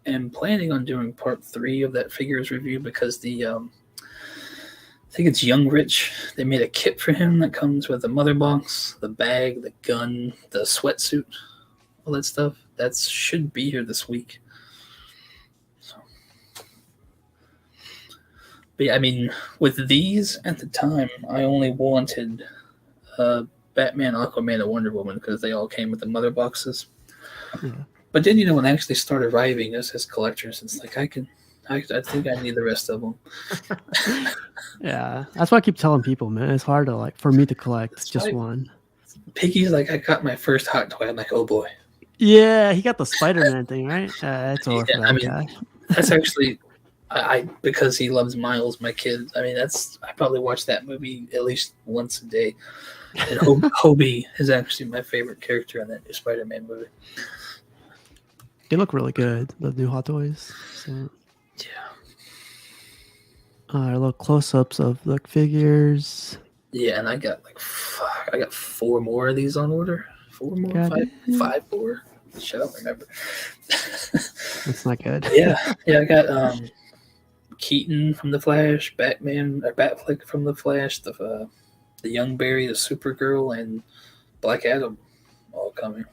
am planning on doing part 3 of that figures review because the I think it's Young Rich. They made a kit for him that comes with the mother box, the bag, the gun, the sweatsuit, all that stuff. That should be here this week. So, but yeah, I mean, with these at the time, I only wanted Batman, Aquaman, and Wonder Woman because they all came with the mother boxes. Yeah. But then, when they actually started arriving as collectors, it's like I think I need the rest of them. Yeah, that's why I keep telling people, man. It's hard to for me to collect just one. Piggy's like, I got my first hot toy. I'm like, oh boy. Yeah, he got the Spider-Man thing, right? It's over for that guy. That's actually, I because he loves Miles, my kid. I mean, I probably watch that movie at least once a day. And Hobie is actually my favorite character in that new Spider-Man movie. They look really good, the new Hot Toys. So. Yeah. Little close-ups of the figures. Yeah, and I got 4 more of these on order. 4 more, 5 more. Shut up, remember. That's not good. Yeah, I got Keaton from the Flash, Batman or Batfleck from the Flash, the Young Barry, the Supergirl, and Black Adam all coming.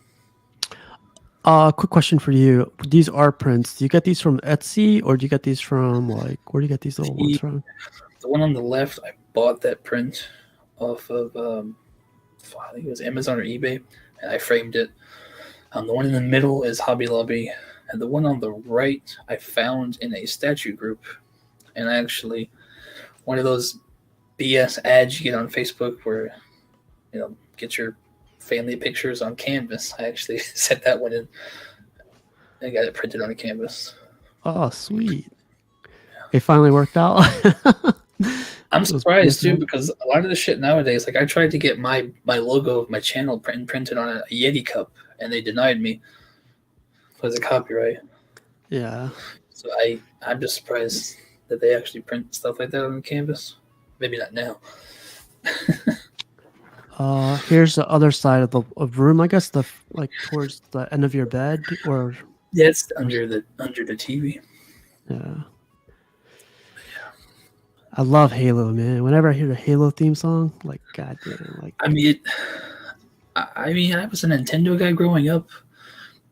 Quick question for you. These are prints. Do you get these from Etsy or do you get these from where do you get these little ones from? The one on the left, I bought that print off of I think it was Amazon or eBay, and I framed it. The one in the middle is Hobby Lobby, and the one on the right I found in a statue group. And actually, one of those BS ads you get on Facebook where get your family pictures on canvas. I actually set that one in and got it printed on a canvas. Oh, sweet. It finally worked out. I'm surprised too because a lot of the shit nowadays, I tried to get my logo of my channel printed on a Yeti cup and they denied me because of copyright. Yeah. So I'm just surprised that they actually print stuff like that on canvas. Maybe not now. Here's the other side of the room. I guess towards the end of your bed, or it's under the TV. Yeah. I love Halo, man. Whenever I hear the Halo theme song, goddamn, I mean, I was a Nintendo guy growing up,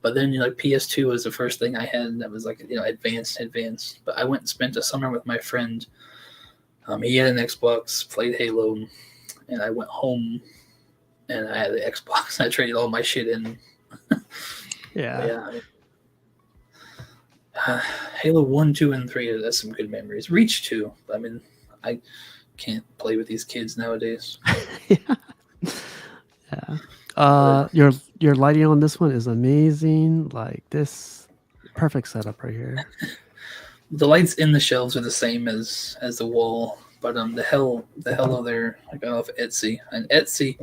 but then PS2 was the first thing I had that was advanced. But I went and spent a summer with my friend. He had an Xbox, played Halo, and I went home and I had the Xbox. I traded all my shit in. Yeah. Halo 1, 2, and 3, that's some good memories. Reach 2. I mean, I can't play with these kids nowadays. Yeah. Your lighting on this one is amazing. This perfect setup right here. The lights in the shelves are the same as the wall, but the hell there I got off Etsy. And Etsy,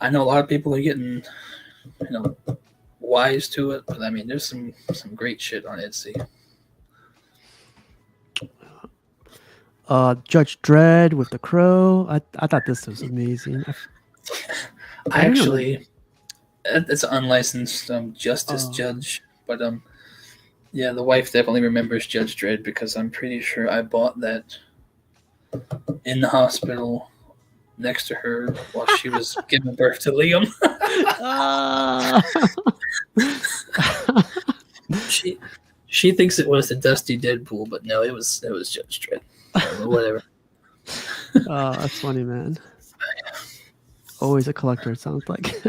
I know a lot of people are getting wise to it, but I mean there's some great shit on Etsy. Judge Dredd with the crow. I thought this was amazing. I actually It's an unlicensed justice Oh. judge, but yeah, the wife definitely remembers Judge Dredd because I'm pretty sure I bought that in the hospital next to her while she was giving birth to Liam. Ah. She thinks it was the Dusty Deadpool, but no, it was Judge Dredd. But whatever. Oh, that's funny, man. Always a collector, it sounds like.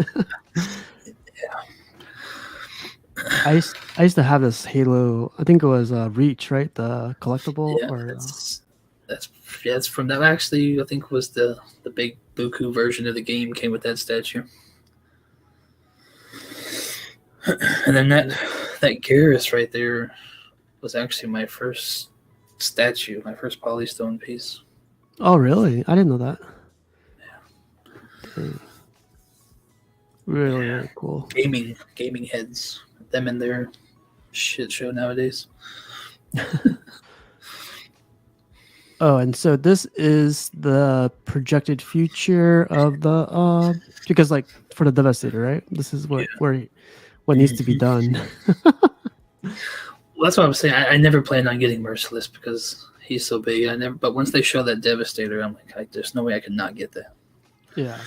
I used to have this Halo. I think it was Reach, right? The collectible, Yeah, or that's from that. Actually, I think was the big Buku version of the game came with that statue. And then that Garrus right there was actually my first statue, my first polystone piece. oh, really? I didn't know that. Dang. Really, really cool. Gaming heads, them in their shit show nowadays. Oh, and so this is the projected future of the because like for the Devastator, right? This is what needs to be done. Well, that's what I'm saying. I never planned on getting Merciless because he's so big. But once they show that Devastator, I'm like, there's no way I could not get that. Yeah.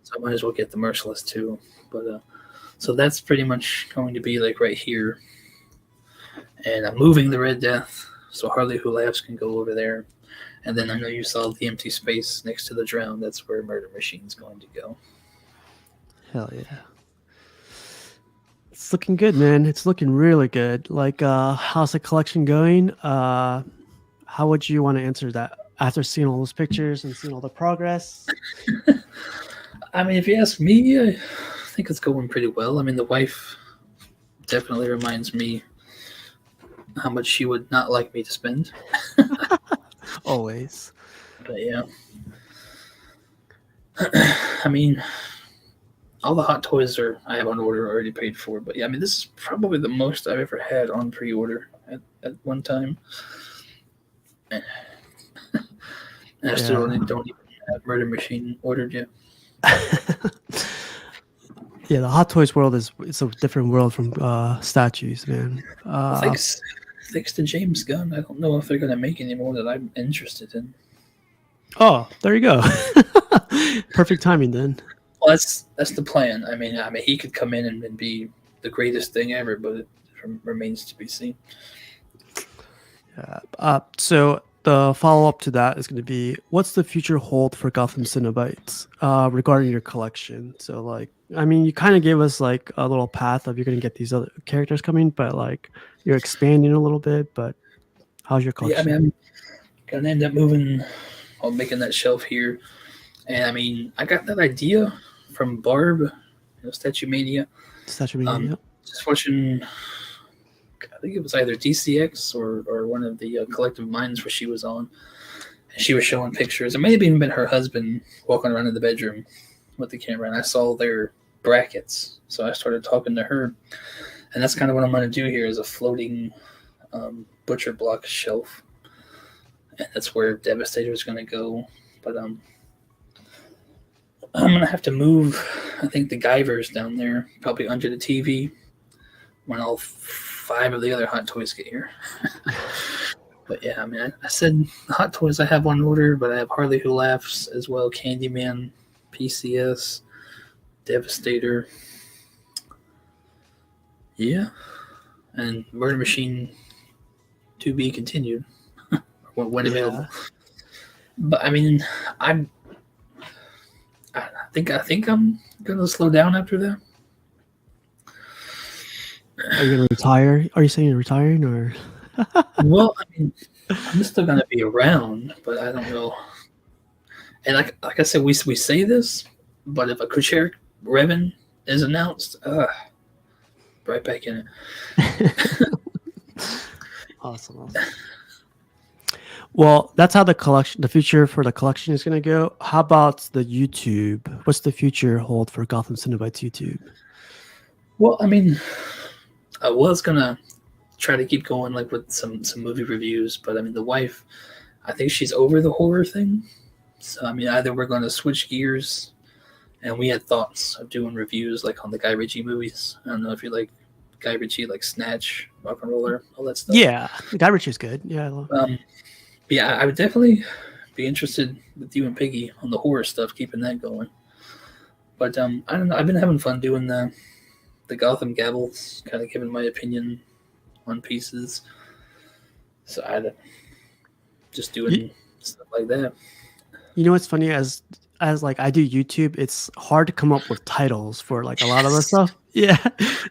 So I might as well get the Merciless too. But so that's pretty much going to be like right here, and I'm moving the Red Death so Harley Who Laughs can go over there. And then I know you saw the empty space next to the drown. That's where Murder Machine's going to go. Hell yeah. It's looking good, man. It's looking really good. Like, how's the collection going? How would you want to answer that after seeing all those pictures and seeing all the progress? I mean, if you ask me, I think it's going pretty well. I mean, the wife definitely reminds me how much she would not like me to spend. Always. But yeah. I mean, all the Hot Toys I have on order already paid for. But yeah, I mean, this is probably the most I've ever had on pre-order at one time. And I still don't even have Murder Machine ordered yet. Yeah, the Hot Toys world it's a different world from statues, man. Thanks to James Gunn, I don't know if they're going to make any more that I'm interested in. Oh, there you go. Perfect timing then. Well, that's the plan. I mean, he could come in and be the greatest thing ever, but it remains to be seen. Yeah. So the follow up to that is going to be, what's the future hold for Gotham Cenobites regarding your collection? So, like, I mean, you kind of gave us like a little path of you're going to get these other characters coming, but like you're expanding a little bit. But how's your collection? Yeah, I mean, I'm gonna end up making that shelf here, and I mean, I got that idea from Barb, Statue Mania. Just watching. I think it was either DCX or one of the collective minds where she was on. And she was showing pictures. It may have even been her husband walking around in the bedroom with the camera, and I saw their brackets. So I started talking to her, and that's kind of what I'm going to do here is a floating butcher block shelf, and that's where Devastator is going to go. But I'm going to have to move, I think, the Guyvers down there, probably under the TV when all 5 of the other Hot Toys get here. But yeah, I mean, I said the Hot Toys I have on order, but I have Harley Who Laughs as well, Candyman, PCS, Devastator. Yeah. And Murder Machine to be continued when available. But I mean, I think I'm gonna slow down after that. Are you gonna retire? Are you saying you're retiring, or? Well, I mean, I'm still gonna be around, but I don't know. And like I said, we say this, but if a Kucherk Revan is announced, right back in it. Awesome. Well, that's how the future for the collection is going to go. How about the YouTube? What's the future hold for Gotham Cenobites YouTube? Well, I mean, I was gonna try to keep going like with some movie reviews, but I mean, the wife, I think she's over the horror thing. So I mean, either we're going to switch gears and we had thoughts of doing reviews like on the Guy Ritchie movies. I don't know if you like Guy Ritchie, like Snatch, Rock and Roller, all that stuff. Yeah, Guy Ritchie's good. Yeah, Yeah, I would definitely be interested with you and Piggy on the horror stuff, keeping that going. But I don't know. I've been having fun doing the Gotham Gabbles, kind of giving my opinion on pieces. So I just doing stuff like that. You know what's funny, as like I do YouTube, it's hard to come up with titles for like a lot of the stuff. Yeah,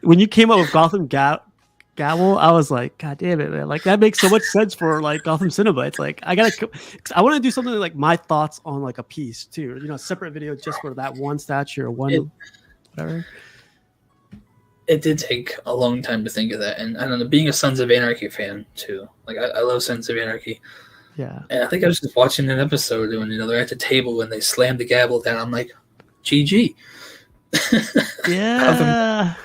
when you came up with Gotham Gabble, I was like, God damn it, man! Like that makes so much sense for like Gotham Cenobites. Like I want to do something like my thoughts on like a piece too. You know, a separate video just for that one statue or one whatever. It did take a long time to think of that, and I don't know, being a Sons of Anarchy fan too. Like I love Sons of Anarchy. Yeah. And I think I was just watching an episode when they're at the table and they slammed the gavel down. I'm like, GG. Yeah.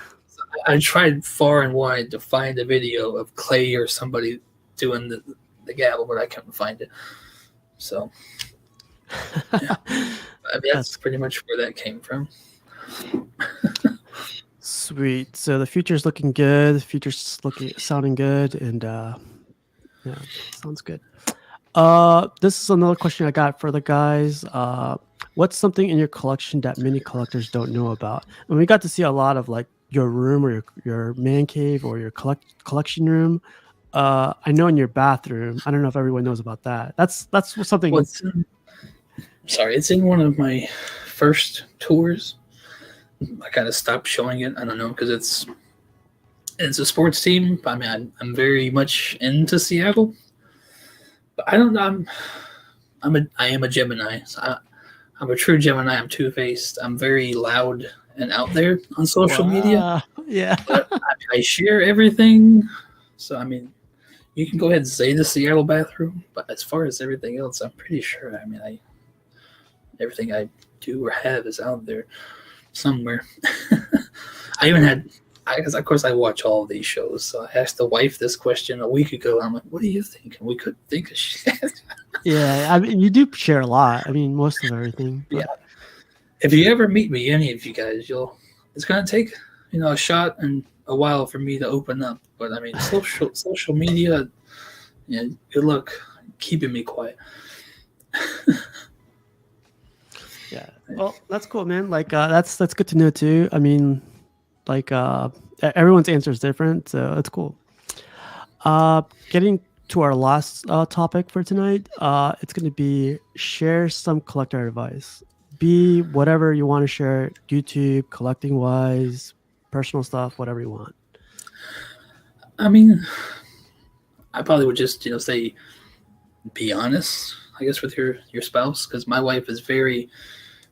I tried far and wide to find a video of Clay or somebody doing the gavel, but I couldn't find it. So yeah. I mean, that's pretty much where that came from. Sweet. So the future's looking good. The future's sounding good, and yeah, sounds good. This is another question I got for the guys. What's something in your collection that many collectors don't know about? And we got to see a lot of like your room or your man cave or your collection room. I know in your bathroom. I don't know if everyone knows about that. That's something. Well, it's in one of my first tours. I kind of stopped showing it. I don't know, because it's a sports team. I mean, I'm very much into Seattle. But I don't know. I am a Gemini. So I'm a true Gemini. I'm two-faced. I'm very loud and out there on social media. Yeah. But I share everything. So I mean, you can go ahead and say the Seattle bathroom. But as far as everything else, I'm pretty sure. I mean, everything I do or have is out there somewhere. I even had. Because of course I watch all of these shows, so I asked the wife this question a week ago. I'm like, "What do you think?" And we couldn't think of shit. Yeah, I mean, you do share a lot. I mean, most of everything. But... Yeah. If you ever meet me, any of you guys, it's gonna take a shot and a while for me to open up. But I mean, social media. Yeah, good luck keeping me quiet. Yeah. Well, that's cool, man. Like, that's good to know too. I mean. Like everyone's answer is different, so it's cool. Getting to our last topic for tonight, it's going to be share some collector advice. Be whatever you want to share, YouTube, collecting wise, personal stuff, whatever you want. I mean, I probably would just say, be honest, I guess, with your spouse, because my wife is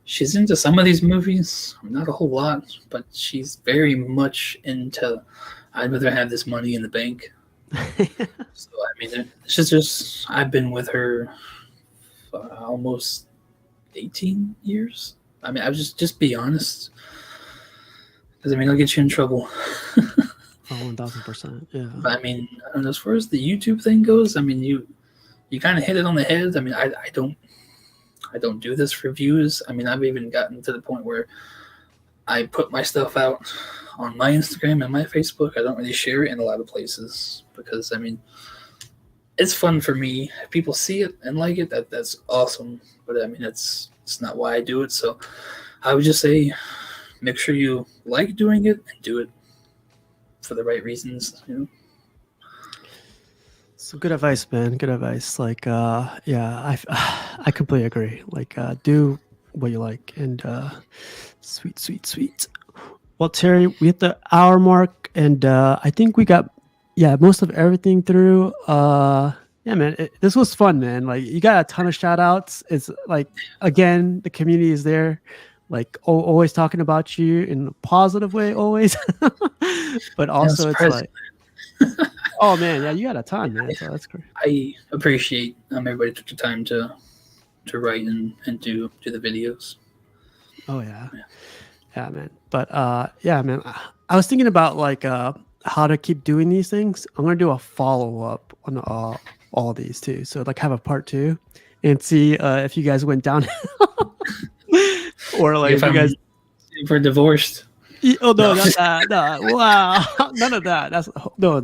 she's into some of these movies, not a whole lot, but she's very much into, I'd rather have this money in the bank. So, I mean, it's just I've been with her for almost 18 years. I mean, I was just be honest. Because, I mean, I'll get you in trouble. 1,000%, yeah. But, I mean, as far as the YouTube thing goes, I mean, you kind of hit it on the head. I mean, I don't do this for views. I mean, I've even gotten to the point where I put my stuff out on my Instagram and my Facebook. I don't really share it in a lot of places because, I mean, it's fun for me. If people see it and like it, that's awesome. But, I mean, it's not why I do it. So I would just say make sure you like doing it and do it for the right reasons, So good advice, man. Good advice. Like, yeah, I completely agree. Like, do what you like, and sweet. Well, Terry, we hit the hour mark, and I think we got most of everything through. Yeah, man, this was fun, man. Like, you got a ton of shout outs. It's like, again, the community is there, like always talking about you in a positive way, always. But also, it's like. Oh man, yeah, you got a ton, man. So that's great. I appreciate everybody took the time to write and do the videos. Oh yeah, man. But yeah, man. I was thinking about like how to keep doing these things. I'm gonna do a follow up on all these too. So like have a part 2 and see if you guys went down or like if you guys For divorced. Oh no, No. not that. No, wow, none of that. That's no.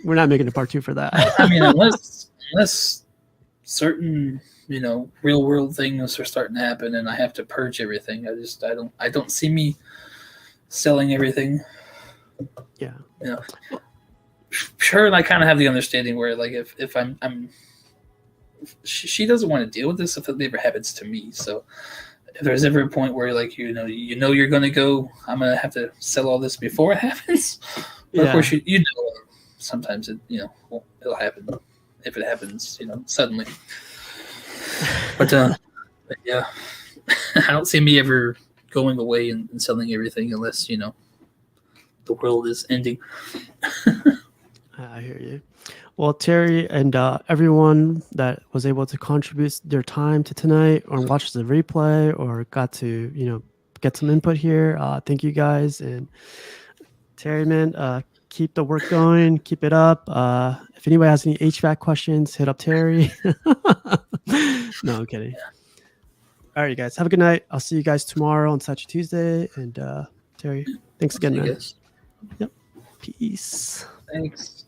We're not making a part 2 for that. I mean, unless certain real world things are starting to happen, and I have to purge everything. I don't see me selling everything. Yeah. Sure, and I kind of have the understanding where, like, if I'm she doesn't want to deal with this if it ever happens to me. So if there's ever a point where, like, you're going to go, I'm going to have to sell all this before it happens. But of course, sometimes it'll happen if it happens, suddenly. But yeah, I don't see me ever going away and selling everything unless the world is ending. I hear you. Well, Terry and everyone that was able to contribute their time to tonight or watch the replay or got to, get some input here. Thank you guys. And Terry, man, keep the work going. Keep it up. If anybody has any HVAC questions, hit up Terry. No, I'm kidding. All right, guys. Have a good night. I'll see you guys tomorrow on Saturday, Tuesday. And Terry, thanks again, man. Yes. Yep. Peace. Thanks.